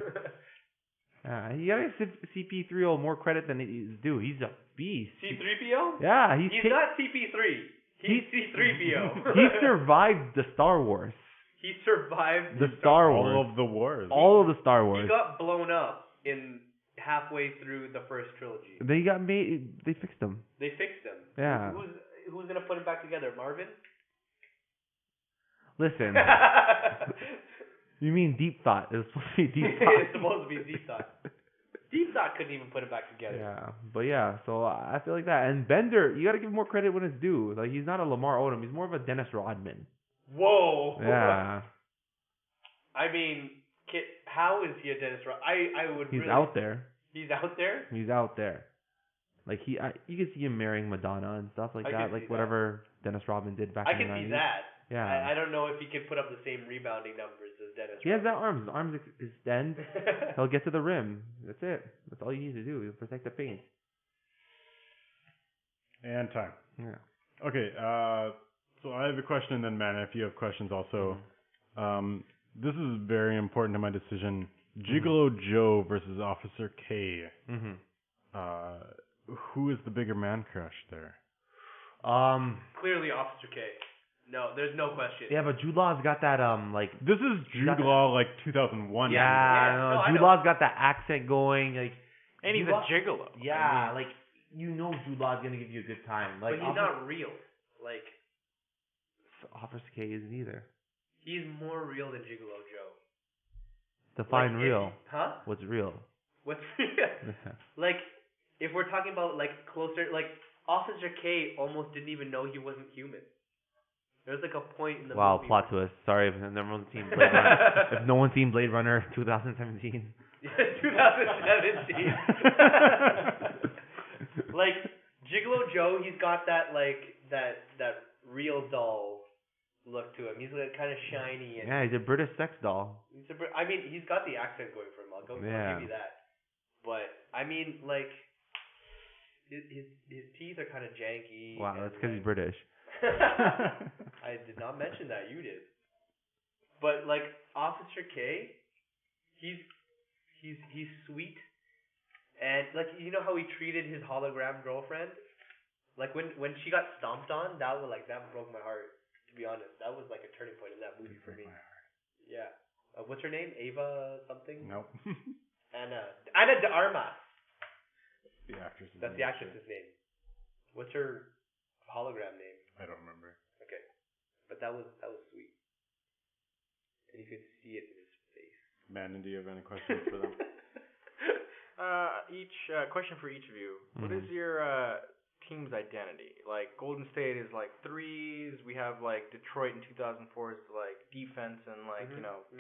You gotta give CP3O more credit than he's due. He's a beast. C3PO? Yeah, He's not CP3. He's C3PO. He survived the Star Wars. He survived The Star All Wars. of the wars. All of the Star Wars. He got blown up in halfway through the first trilogy. They got made. They fixed him. They fixed him. Yeah. Who's gonna put him back together? Marvin? Listen. You mean Deep Thought? It was supposed to be Deep Thought. It's supposed to be Deep Thought. Deep Thought couldn't even put him back together. Yeah, but yeah, so I feel like that. And Bender, you gotta give him more credit when it's due. Like, he's not a Lamar Odom. He's more of a Dennis Rodman. Whoa. Yeah. I mean, how is he a Dennis Rodman? I would He's really... out there. He's out there? He's out there. Like, you can see him marrying Madonna and stuff like I that. can Like, see whatever Dennis Rodman did back I in the can 90s. see that. Yeah. I don't know if he can put up the same rebounding numbers as Dennis He has Rodman. that arms. His arms extend. He'll get to the rim. That's it. That's all you need to do. He'll protect the paint. And time. Yeah. Okay, so I have a question, and then, man, if you have questions also. This is very important to my decision. Gigolo Joe versus Officer K. Who is the bigger man crush there? Clearly Officer K. No, there's no question. Yeah, but Jude Law's got that like. This is Jude Law, like 2001. Yeah, no, I Jude know. Law's got that accent going, like. And he's Jude a Law- gigolo. Yeah, like Jude Law's gonna give you a good time. Like, but he's not real. Like, Officer K isn't either. he's more real than Gigolo Joe. Define Like, real. Huh? What's real? What's real? Like, if we're talking about, like, closer, like, Officer K almost didn't even know he wasn't human. There was, like, a point in the Wow, movie. plot twist. Sorry if no one's seen Blade Runner. If no one's seen Blade Runner 2017. 2017. Like, Gigolo Joe, he's got that, like, that real doll look to him. He's, like, kind of shiny. And Yeah, he's a British sex doll. I mean, he's got the accent going for him. I'll give you that. But, I mean, like, his teeth are kind of janky. Wow, and, that's because he's like, British. I did not mention that. You did. But like Officer K, he's sweet, and like you know how he treated his hologram girlfriend. Like when she got stomped on, that broke my heart. To be honest, that was like a turning point in that movie for me. Yeah. What's her name? Ava something? Nope. Anna de Armas. The actress. That's the actress's name. What's her hologram name? I don't remember. Okay, but that was sweet, and you could see it in his face. Man, do you have any questions for them? Each question for each of you. What is your team's identity? Like Golden State is like threes. We have like Detroit in 2004 is like defense and like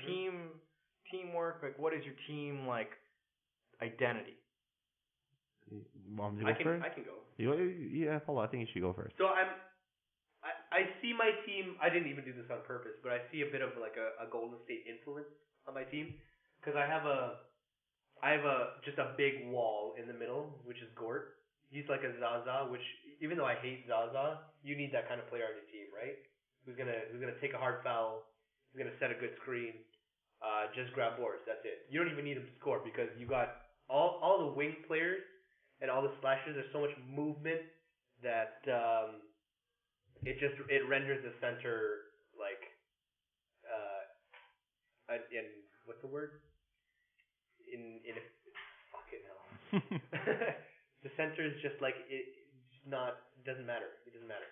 teamwork. Like what is your team like identity? Mom, I can go. Yeah, hold on. I think you should go first. So I see my team. I didn't even do this on purpose, but I see a bit of like a Golden State influence on my team because I have just a big wall in the middle, which is Gort. He's like a Zaza, which even though I hate Zaza, you need that kind of player on your team, right? Who's gonna take a hard foul, who's gonna set a good screen, just grab boards. That's it. You don't even need him to score because you got all the wing players and all the slashers. There's so much movement that it renders the center like in what's the word in a fucking hell. The center is just like doesn't matter. It doesn't matter.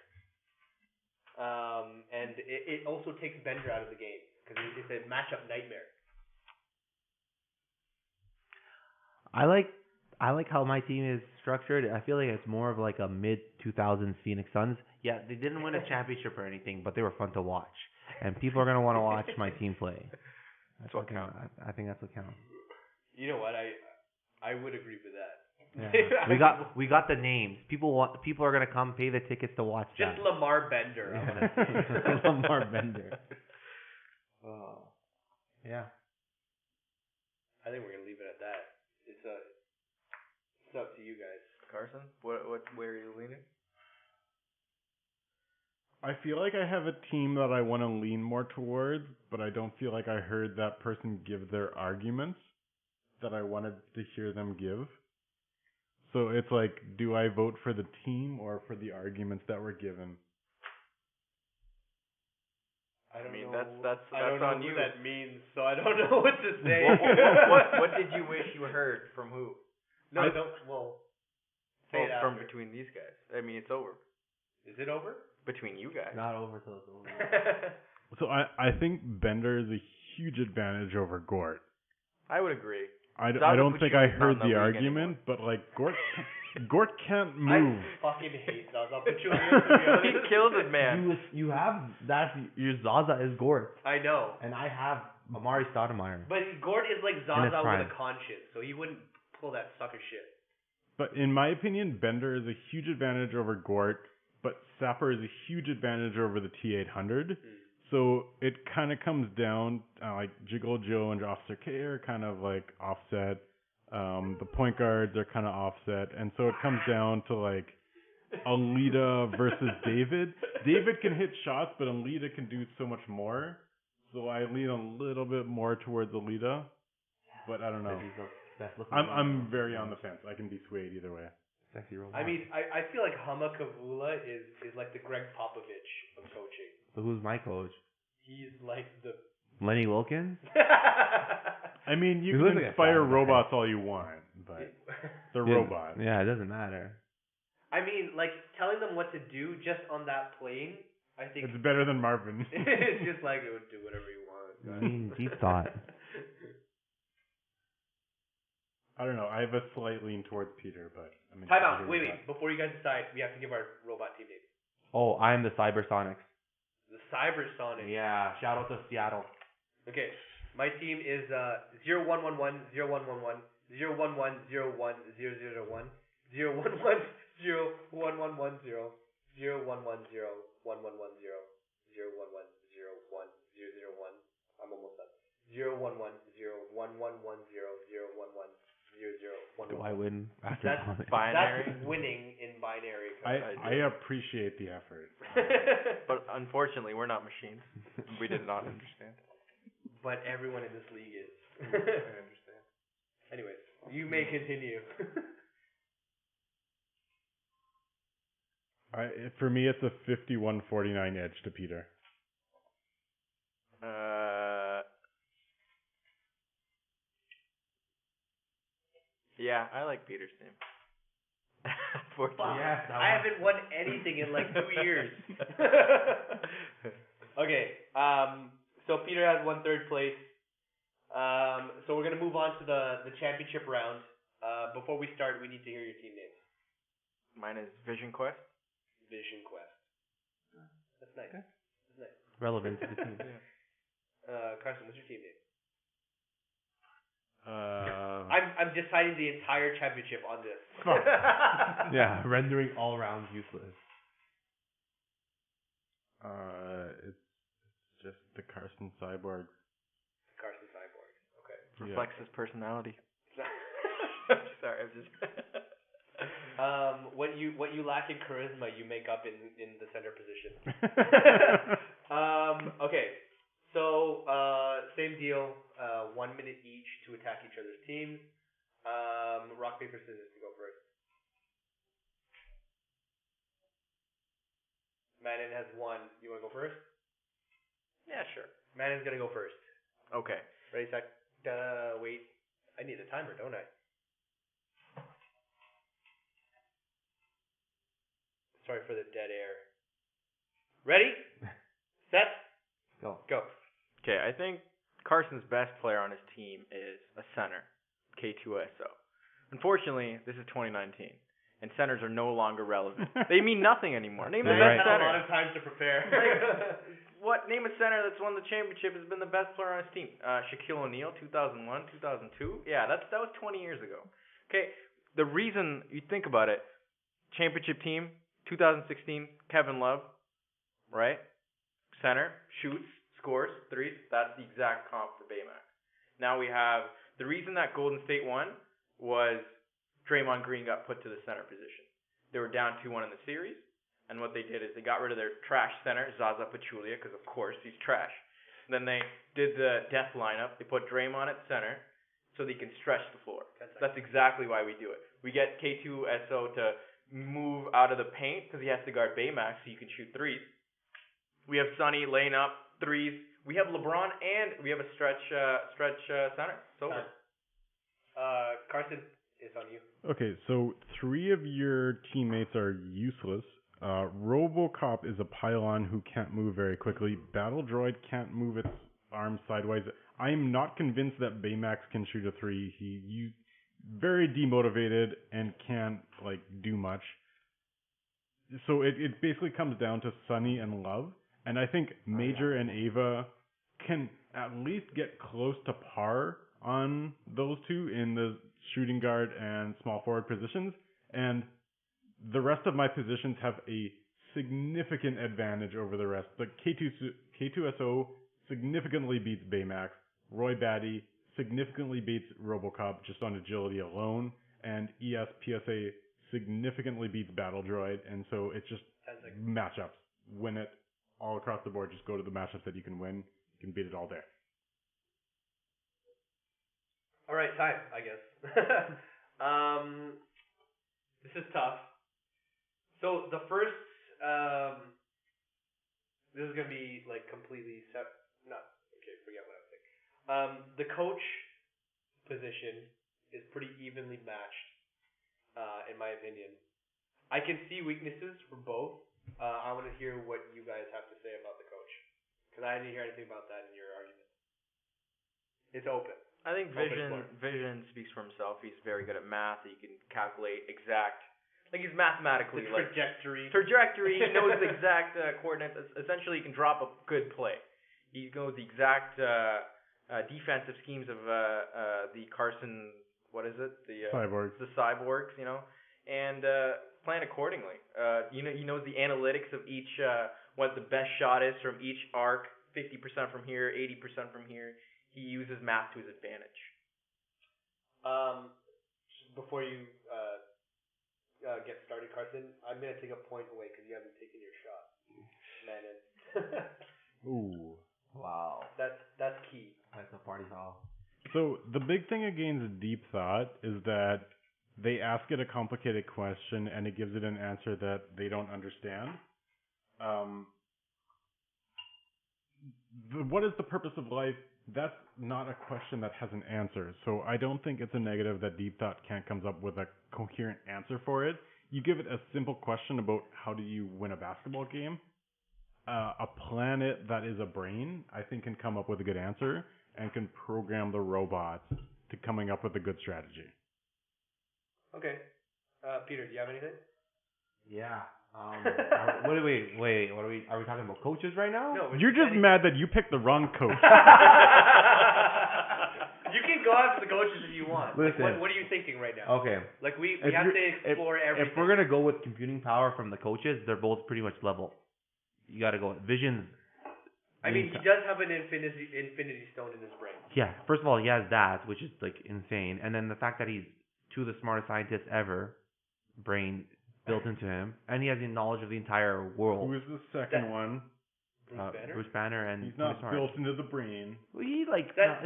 And it also takes Bender out of the game because it's a matchup nightmare. I like how my team is structured. I feel like it's more of like a mid-2000s Phoenix Suns. Yeah, they didn't win a championship or anything, but they were fun to watch. And people are going to want to watch my team play. That's what counts. I think that's what counts. You know what? I would agree with that. Yeah. We got the names. People are going to come pay the tickets to watch Just that. Lamar Bender. I wanna see. Lamar Bender. Oh. Yeah. I think we're going to leave it at that. It's up to you guys. Carson, where are you leaning? I feel like I have a team that I want to lean more towards, but I don't feel like I heard that person give their arguments. that I wanted to hear them give. So it's like, do I vote for the team or for the arguments that were given? I don't mean, know. that's I don't know on what you. that means, so I don't know what to say. What did you wish you heard from who? No, don't. Well, say it from after. between these guys. I mean, it's over Is it over? between you guys. Not over till it's over. So I think Bender is a huge advantage over Gort. I would agree. I Zaza don't think I Pachulia's not heard in the the league argument, but like Gort can't move. I fucking hate Zaza Pachulia, to be honest. He killed it, man. You have that. Your Zaza is Gort, I know. and I have Amari Stoudemire. But Gord is like In his Zaza prime. with a conscience, so he wouldn't pull that sucker shit. But in my opinion, Bender is a huge advantage over Gort, but Sapper is a huge advantage over the T800. So it kind of comes down, like Jiggle Joe and Officer K are kind of like offset. The point guards are kind of offset. And so it comes down to like Alita versus David. David can hit shots, but Alita can do so much more. So I lean a little bit more towards Alita. But I don't know. He's the best looking I'm very on the fence. I can be swayed either way. Sexy robot. I mean, I feel like Hama Kavula is like the Greg Popovich of coaching. So who's my coach? He's like the. Lenny Wilkins? I mean, you He can looks like a inspire fat guy. robots all you want, but they're robots. Yeah, it doesn't matter. I mean, like telling them what to do just on that plane. I think It's better than Marvin. it's just like it would do whatever you want. I mean, deep thought. I don't know. I have a slight lean towards Peter, but I'm Time interested to out. hear Wait. your thoughts. Before you guys decide, we have to give our robot team name. Oh, I'm the Cybersonics. The Cybersonic. Yeah, shout out to Seattle. Okay. My team is 0111 0111 011 01 001 011 01110 011 1110 01101 001. I'm almost done. 011 01110 011 Do I win after That's comic? binary. That's winning in binary. I appreciate the effort. But unfortunately, we're not machines. We did not understand. But everyone in this league is. I understand. Anyways, you may continue. For me, it's a 51-49 edge to Peter. Yeah, I like Peter's team. Unfortunately. Yes, I haven't won anything in like 2 years. Okay, so Peter has won third place. So we're gonna move on to the championship round. Before we start, we need to hear your team names. Mine is Vision Quest. Vision Quest. That's nice. Okay. That's nice. Relevant to the team. Carson, what's your team name? Uh, I'm deciding the entire championship on this. Yeah, rendering all rounds useless. it's just the Carson Cyborg. Carson Cyborg. Okay. Reflects his personality. Sorry, I'm just. What you lack in charisma, you make up in the center position. Okay. So same deal. 1 minute each to attack each other's teams. Rock paper scissors to go first. Manan has one. You want to go first? Yeah, sure. Manan's gonna go first. Okay. Ready, set, wait. I need a timer, don't I? Sorry for the dead air. Ready? Set? Go. Go. Okay, I think Carson's best player on his team is a center, K2SO. Unfortunately, this is 2019, and centers are no longer relevant. They mean nothing anymore. Name the Manan's best had center. a lot of time to prepare. Name a center that's won the championship has been the best player on his team. Shaquille O'Neal, 2001, 2002. Yeah, that was 20 years ago. Okay, the reason you think about it, championship team, 2016, Kevin Love, right? Center, shoots, scores, threes. That's the exact comp for Baymax. Now we have the reason that Golden State won was Draymond Green got put to the center position. They were down 2-1 in the series, and what they did is they got rid of their trash center, Zaza Pachulia, because of course he's trash. And then they did the death lineup. They put Draymond at center, so they can stretch the floor. 10 seconds. That's exactly why we do it. We get K2SO to move out of the paint because he has to guard Baymax so you can shoot threes. We have Sonny laying up threes. We have LeBron and we have a stretch center. It's over. Carson, it's on you. Okay, so 3 of your teammates are useless. RoboCop is a pylon who can't move very quickly. Battle Droid can't move its arms sideways. I'm not convinced that Baymax can shoot a 3. He's very demotivated and can't do much. So it basically comes down to Sunny and Love, and I think Major and Ava can at least get close to par on those two in the shooting guard and small forward positions, and the rest of my positions have a significant advantage over the rest. Like K2SO significantly beats Baymax. Roy Batty significantly beats RoboCop just on agility alone, and ESPSA significantly beats Battle Droid, and so it's just matchups. Win it all across the board. Just go to the matchups that you can win. You can beat it all there. All right, time, I guess. This is tough. So the first, this is gonna be completely forget what I was saying. The coach position is pretty evenly matched, in my opinion. I can see weaknesses for both. I want to hear what you guys have to say about the coach, because I didn't hear anything about that in your argument. It's open. I think Vision speaks for himself. He's very good at math. He can calculate exact, he's mathematically The trajectory. He knows the exact coordinates. Essentially, he can drop a good play. He knows the exact defensive schemes of the Carson. What is it? The Cyborgs. The cyborgs, and plan accordingly. He knows the analytics of each, what the best shot is from each arc. 50% from here, 80% from here. He uses math to his advantage. Before you get started, Carson, I'm gonna take a point away because you haven't taken your shot, Manan. Ooh. Wow. That's key. That's a party foul. So the big thing against Deep Thought is that they ask it a complicated question and it gives it an answer that they don't understand. What is the purpose of life? That's not a question that has an answer. So I don't think it's a negative that Deep Thought can't come up with a coherent answer for it. You give it a simple question about how do you win a basketball game. A planet that is a brain, I think, can come up with a good answer and can program the robots to coming up with a good strategy. Okay. Peter, do you have anything? Yeah. What are we talking about coaches right now? No. You're just mad that you picked the wrong coach. You can go after the coaches if you want. Listen. What are you thinking right now? Okay. We have to explore everything. If we're gonna go with computing power from the coaches, they're both pretty much level. You gotta go with Vision's. I mean, he does have an infinity stone in his brain. Yeah. First of all, he has that, which is insane, and then the fact that he's two of the smartest scientists ever, brain built into him, and he has the knowledge of the entire world. Who is the second one? Bruce Banner? Bruce Banner, and He's not Tony built into the brain. Well, he That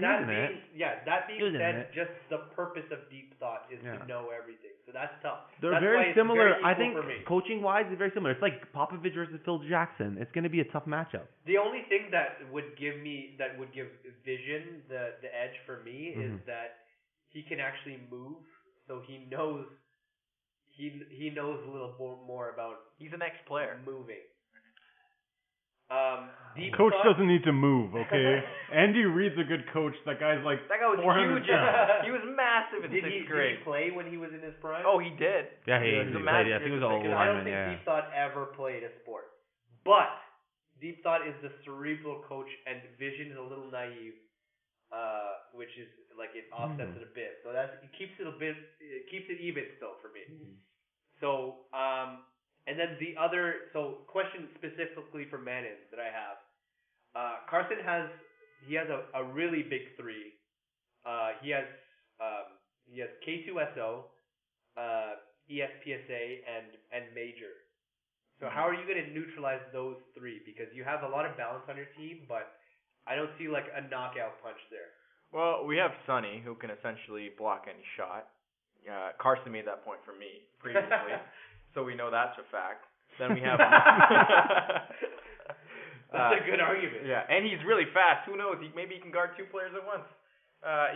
being Using said, it. just the purpose of Deep Thought is to know everything. So that's tough. They're That's why very it's similar. very I equal think for me. coaching wise, it's very similar. It's like Popovich versus Phil Jackson. It's going to be a tough matchup. The only thing that would give Vision the edge for me is that he can actually move, so he knows a little more about. He's an ex-player. Moving. Coach doesn't need to move, okay? Andy Reid's a good coach. That guy was 400 huge. pounds. He was massive in Did sixth he grade. play when he was in his prime? Oh, he did. Yeah, he was a played. master I think he was an old Because I don't lineman. think Yeah. Deep Thought ever played a sport. But Deep Thought is the cerebral coach, and Vision is a little naive, which is it offsets it a bit. So it keeps it even still for me. So and then the other question specifically for Manan that I have, Carson has a really big three. He has K2SO, ESPSA, and Major. So how are you going to neutralize those three? Because you have a lot of balance on your team, but I don't see a knockout punch there. Well, we have Sonny, who can essentially block any shot. Carson made that point for me previously, so we know that's a fact. Then we have. That's a good argument. Yeah, and he's really fast. Who knows? Maybe he can guard 2 players at once.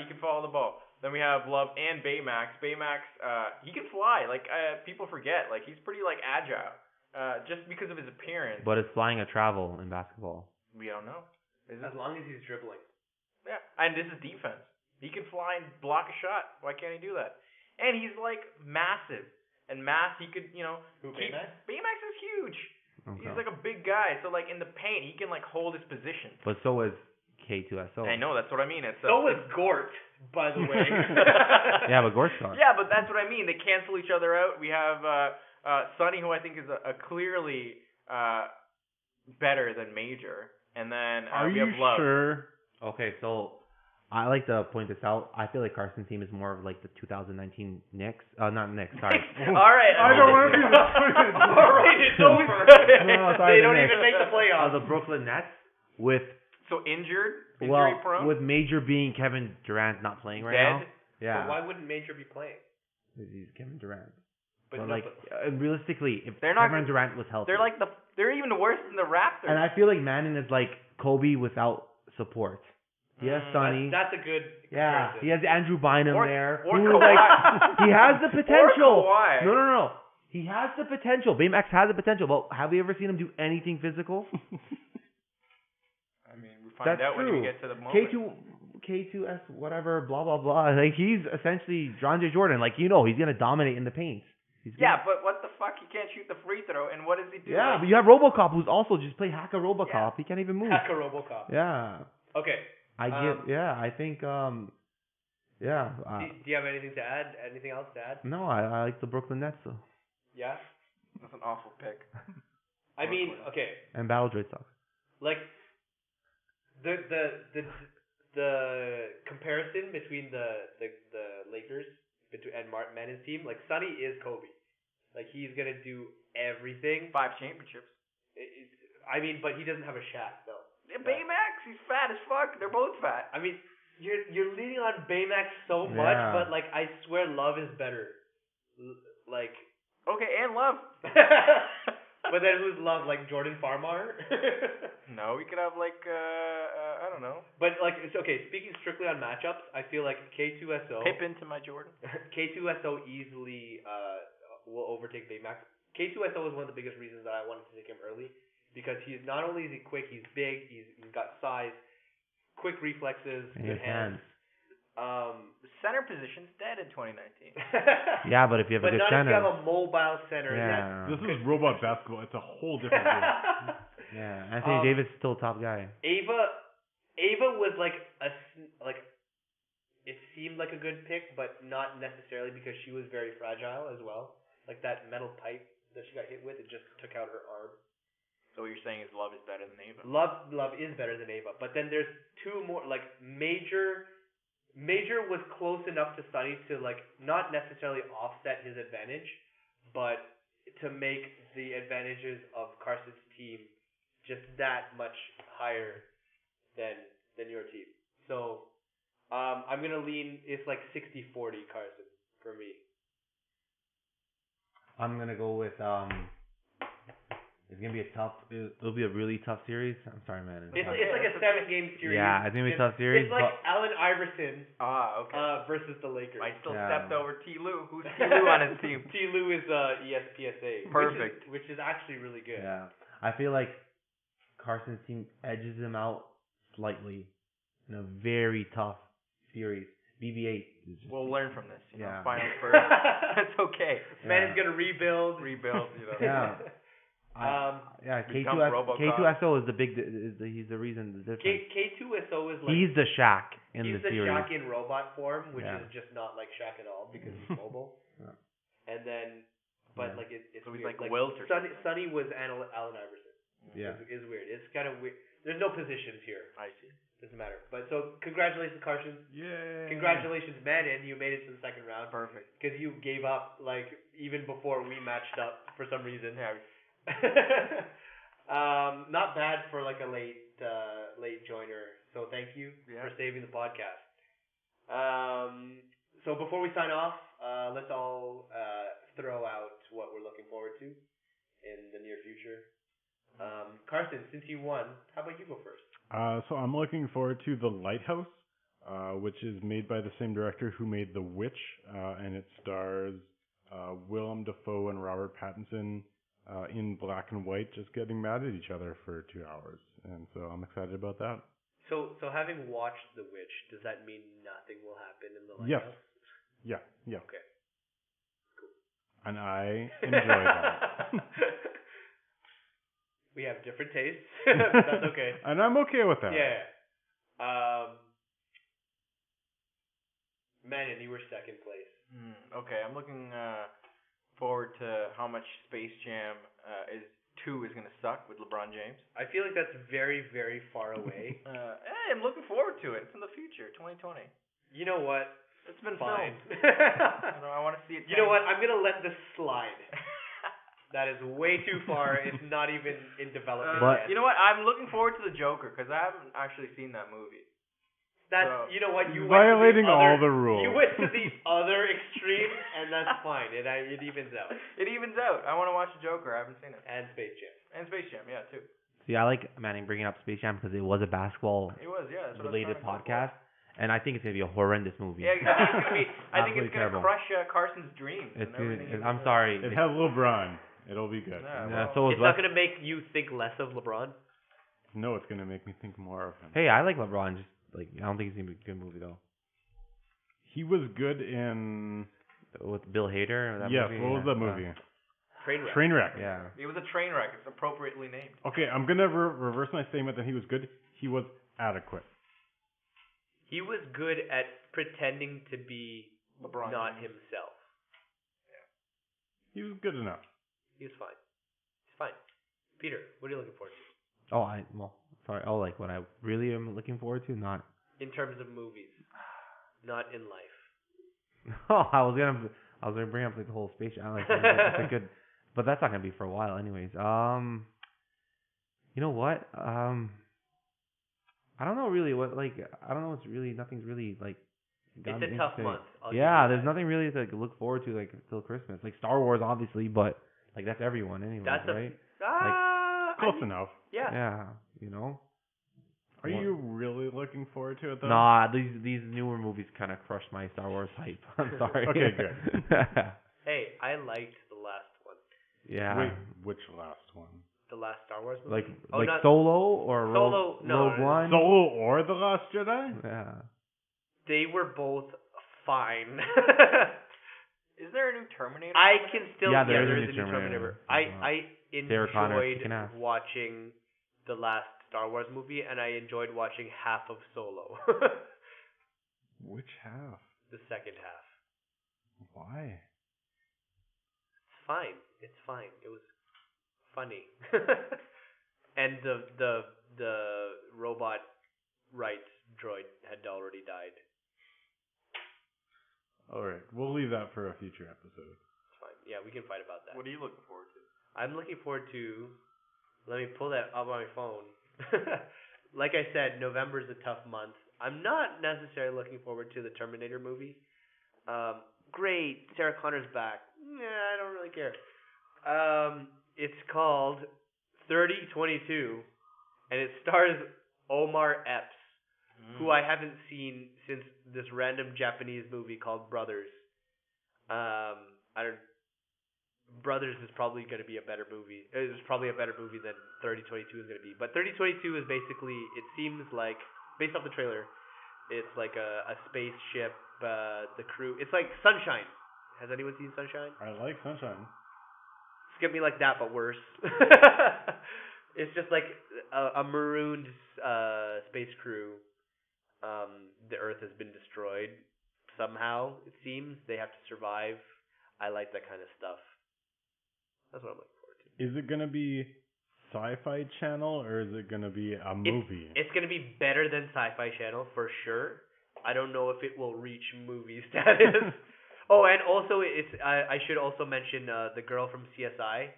He can follow the ball. Then we have Love and Baymax. Baymax, he can fly. Like people forget. Like he's pretty like agile, just because of his appearance. But is flying a travel in basketball? We don't know. As long as he's dribbling. Yeah, and this is defense. He can fly and block a shot. Why can't he do that? And he's like massive. And he could, Who, Baymax? Baymax is huge. Okay. He's like a big guy. So like in the paint, he can like hold his position. But so is K2SO. I know, that's what I mean. So is Gort, by the way. Yeah, but Gort's gone. Yeah, but that's what I mean. They cancel each other out. We have Sonny, who I think is a clearly better than Major. And then we have Love. Sure? Okay, so I like to point this out. I feel like Carson's team is more of like the 2019 Knicks. Not Knicks, sorry. All right. I don't want to be All right, it's over. No, sorry, They the don't Knicks. even make the playoffs. The Brooklyn Nets with So injury prone. with Major being Kevin Durant not playing right now. Dead? Yeah. But why wouldn't Major be playing? Because he's Kevin Durant. But But no, like realistically, if They're not Kevin Durant was healthy, They're even worse than the Raptors. and I feel like Manon is like Kobe without support. He has Sonny. that's a good Yeah, comparison. he has Andrew Bynum Or- there. or who Kawhi. like he has the potential. Or Kawhi. No. He has the potential. Baymax has the potential. But have we ever seen him do anything physical? I mean, we find That's out when true. we get to the moment. K2S whatever blah blah blah. Like he's essentially DeAndre Jordan. Like he's gonna dominate in the paint. Yeah, but what the fuck? He can't shoot the free throw, and what does he do? Yeah, Like, but you have RoboCop who's also just play hack a RoboCop. Yeah. He can't even move. Hack a RoboCop. Yeah. Okay. I think yeah. Do you have anything to add? Anything else to add? No, I like the Brooklyn Nets though. Yeah. That's an awful pick. I mean, okay. And Battle Trade Sox. Like the comparison between the Lakers and Manon's team, like Sonny is Kobe. Like he's gonna do everything. 5 championships. I mean, but he doesn't have a Shaq though. Yeah, Baymax, he's fat as fuck. They're both fat. I mean, you're leaning on Baymax so much, Yeah. but like I swear, Love is better. Like, Okay, and Love. but then who's Love? Like Jordan Farmar? No, we could have like I don't know. But like, it's okay. Speaking strictly on matchups, I feel like K2SO. Pippen to my Jordan. K2SO easily will overtake Baymax. K2SO was one of the biggest reasons that I wanted to take him early, because he's not only is he quick, he's big, he's got size, quick reflexes, good hands. The center position's dead in 2019. Yeah, but if you have but a good not center. if you have a mobile center. Yeah. This is robot basketball. It's a whole different game. Yeah, Anthony Davis is still a top guy. Ava was like it seemed like a good pick, but not necessarily, because she was very fragile as well. Like that metal pipe that she got hit with, it just took out her arm. So what you're saying is Love is better than Ava. Love is better than Ava, but then there's two more. Like Major was close enough to Sonny to like not necessarily offset his advantage, but to make the advantages of Carson's team just that much higher than your team. So I'm gonna lean. It's like 60-40 Carson for me. I'm gonna go with it's gonna be a tough. It'll be a really tough series. I'm sorry, man. It's like a 7-game series. Yeah, it's gonna be a tough series. It's like but Allen Iverson Okay. versus the Lakers. I still Yeah. stepped over T. Lou. Who's T. Lou on his team? T. Lou is ESPSA. Perfect. Which is actually really good. yeah, I feel like Carson's team edges him out slightly in a very tough series. BB8 is just, We'll learn from this. Yeah. Finals first. That's okay. Man is gonna rebuild. yeah. Become RoboCop. K2SO is the big. He's the reason. The difference. K2SO is like He's the Shaq in he's the the series. Shaq in robot form, which Yeah. is just not like Shaq at all because he's mobile. Yeah. And then, but Yeah. like it's So he's weird. like Wilt or Sonny was Allen Iverson. Yeah. It's weird. It's kind of weird. There's no positions here. I see. Doesn't matter. But so congratulations, Carson. Yay. Congratulations, Manon. You made it to the second round. Perfect. Because you gave up like even before we matched up for some reason. Yeah. Not bad for like a late joiner. So thank you Yeah. for saving the podcast. So before we sign off, let's all throw out what we're looking forward to in the near future. Carson, since you won, how about you go first? So I'm looking forward to The Lighthouse, which is made by the same director who made The Witch, and it stars Willem Dafoe and Robert Pattinson in black and white, just getting mad at each other for 2 hours, and so I'm excited about that. So having watched The Witch, does that mean nothing will happen in The Yes. Lighthouse? Yeah. Okay. And I enjoy that. We have different tastes. But that's okay. And I'm okay with that. Yeah. Manan, you were second place. Okay, I'm looking forward to how much Space Jam 2 is gonna suck with LeBron James. I feel like that's very, very far away. Hey, I'm looking forward to it. It's in the future, 2020. You know what? It's been Fine. filmed. I want to see it. You know what? I'm gonna let this slide. That is way too far. It's not even in development But- yet. You know what? I'm looking forward to the Joker because I haven't actually seen that movie. That's, you know what? You Violating went to the all other, the rules. You went to the other extreme, and that's fine. It evens out. It evens out. I want to watch the Joker. I haven't seen it. And Space Jam. And Space Jam, yeah, too. See, I like Manning bringing up Space Jam because it was a basketball It was, yeah. That's what related I was trying to go podcast, and I think it's gonna be a horrendous movie. for. Yeah, I think Absolutely it's gonna terrible. crush Carson's dreams. It's and everything. I'm sorry. It has LeBron. It'll be good. Yeah, So is It's not West. gonna make you think less of LeBron. No, it's gonna make me think more of him. Hey, I like LeBron. Just like I don't think it's gonna be a good movie though. He was good in. With Bill Hader. That Yes, movie? what was that movie? Trainwreck. Trainwreck. Yeah. It was a train wreck. It's appropriately named. Okay, I'm gonna reverse my statement that he was good. He was adequate. He was good at pretending to be LeBron not James. himself. He was good enough. He was fine. He's fine. Peter, what are you looking forward to? Oh, like what I really am looking forward to, not. In terms of movies, not in life. Oh, I was gonna bring up like the whole space. I like it's a good, but that's not gonna be for a while, anyways. You know what? I don't know really what like. I don't know. It's really nothing's really like. It's gotten a tough interesting. month. I'll give Yeah, you there's that. nothing really to like, look forward to like till Christmas. Like Star Wars, obviously, but like that's everyone anyway, That's right? Close enough. Yeah. Yeah, you know. Are you really looking forward to it though? Nah, these newer movies kind of crushed my Star Wars hype. I'm sorry. Okay, good. Hey, I liked the last one. Yeah. Wait, which last one? The last Star Wars movie. Like not Solo or Solo, no, Rogue One? Solo or The Last Jedi? Yeah. They were both fine. Is there a new Terminator? I can still Yeah, there there is a new Terminator. I Sarah Connor, enjoyed kicking ass. watching the last Star Wars movie, and I enjoyed watching half of Solo. Which half? The second half. Why? It's fine. It's fine. It was funny. And the robot rights droid had already died. Alright, we'll leave that for a future episode. It's fine. Yeah, we can fight about that. What are you looking forward to? I'm looking forward to. Let me pull that up on my phone. Like I said, November is a tough month. I'm not necessarily looking forward to the Terminator movie. Great, Sarah Connor's back. Yeah, I don't really care. It's called 3022, and it stars Omar Epps, who I haven't seen since this random Japanese movie called Brothers. Brothers is probably going to be a better movie. It's probably a better movie than 3022 is going to be. But 3022 is basically, it seems like, based off the trailer, it's like a spaceship, the crew. It's like Sunshine. Has anyone seen Sunshine? I like Sunshine. It's going to be like that, but worse. It's just like a marooned space crew. The Earth has been destroyed somehow, it seems. They have to survive. I like that kind of stuff. That's what I'm looking forward to. Is it gonna be Sci-Fi Channel or is it gonna be a movie? It's going to be better than Sci-Fi Channel for sure. I don't know if it will reach movie status. Oh, and also I should also mention the girl from CSI,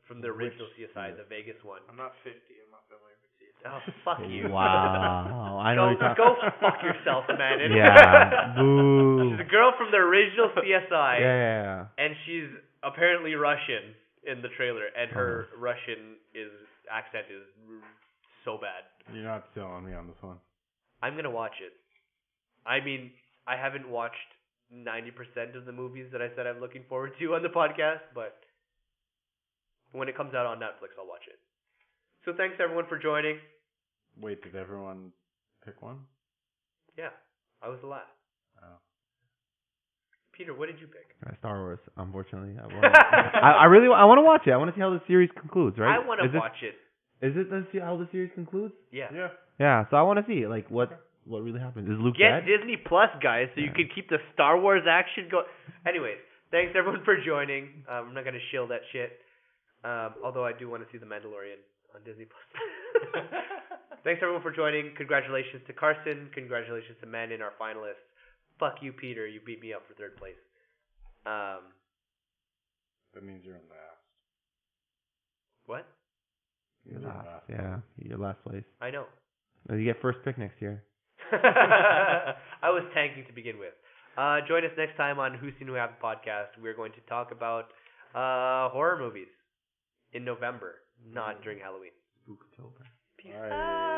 from the original CSI, the Vegas one. I'm not 50. I'm not familiar with CSI. Oh, fuck you. Wow. I know you're Go fuck yourself, Manan. Yeah. Boo. She's a girl from the original CSI, Yeah. and she's apparently Russian in the trailer, and her Russian accent is so bad. You're not selling me on this one. I'm gonna watch it. I mean, I haven't watched 90% of the movies that I said I'm looking forward to on the podcast, but when it comes out on Netflix, I'll watch it. So thanks everyone for joining. Wait, did everyone pick one? Yeah, I was the last. Oh. Peter, what did you pick? Star Wars, unfortunately. I really want to watch it. I want to see how the series concludes, right? I want to watch it. Is it how the series concludes? Yeah. Yeah. Yeah, so I want to see like what really happens. Is Luke Get dead? Disney Plus, guys, so you can keep the Star Wars action going. Anyways, thanks everyone for joining. I'm not gonna shill that shit. Although I do want to see The Mandalorian on Disney Plus. Thanks everyone for joining. Congratulations to Carson. Congratulations to Manan, our finalists. Fuck you, Peter. You beat me up for third place. That means you're in last. What? You're last. Yeah, you're last place. I know. You get first pick next year. I was tanking to begin with. Join us next time on Who's Seen Who Have the podcast. We're going to talk about horror movies in November, not during Halloween. Spooktober. Peace Bye. out.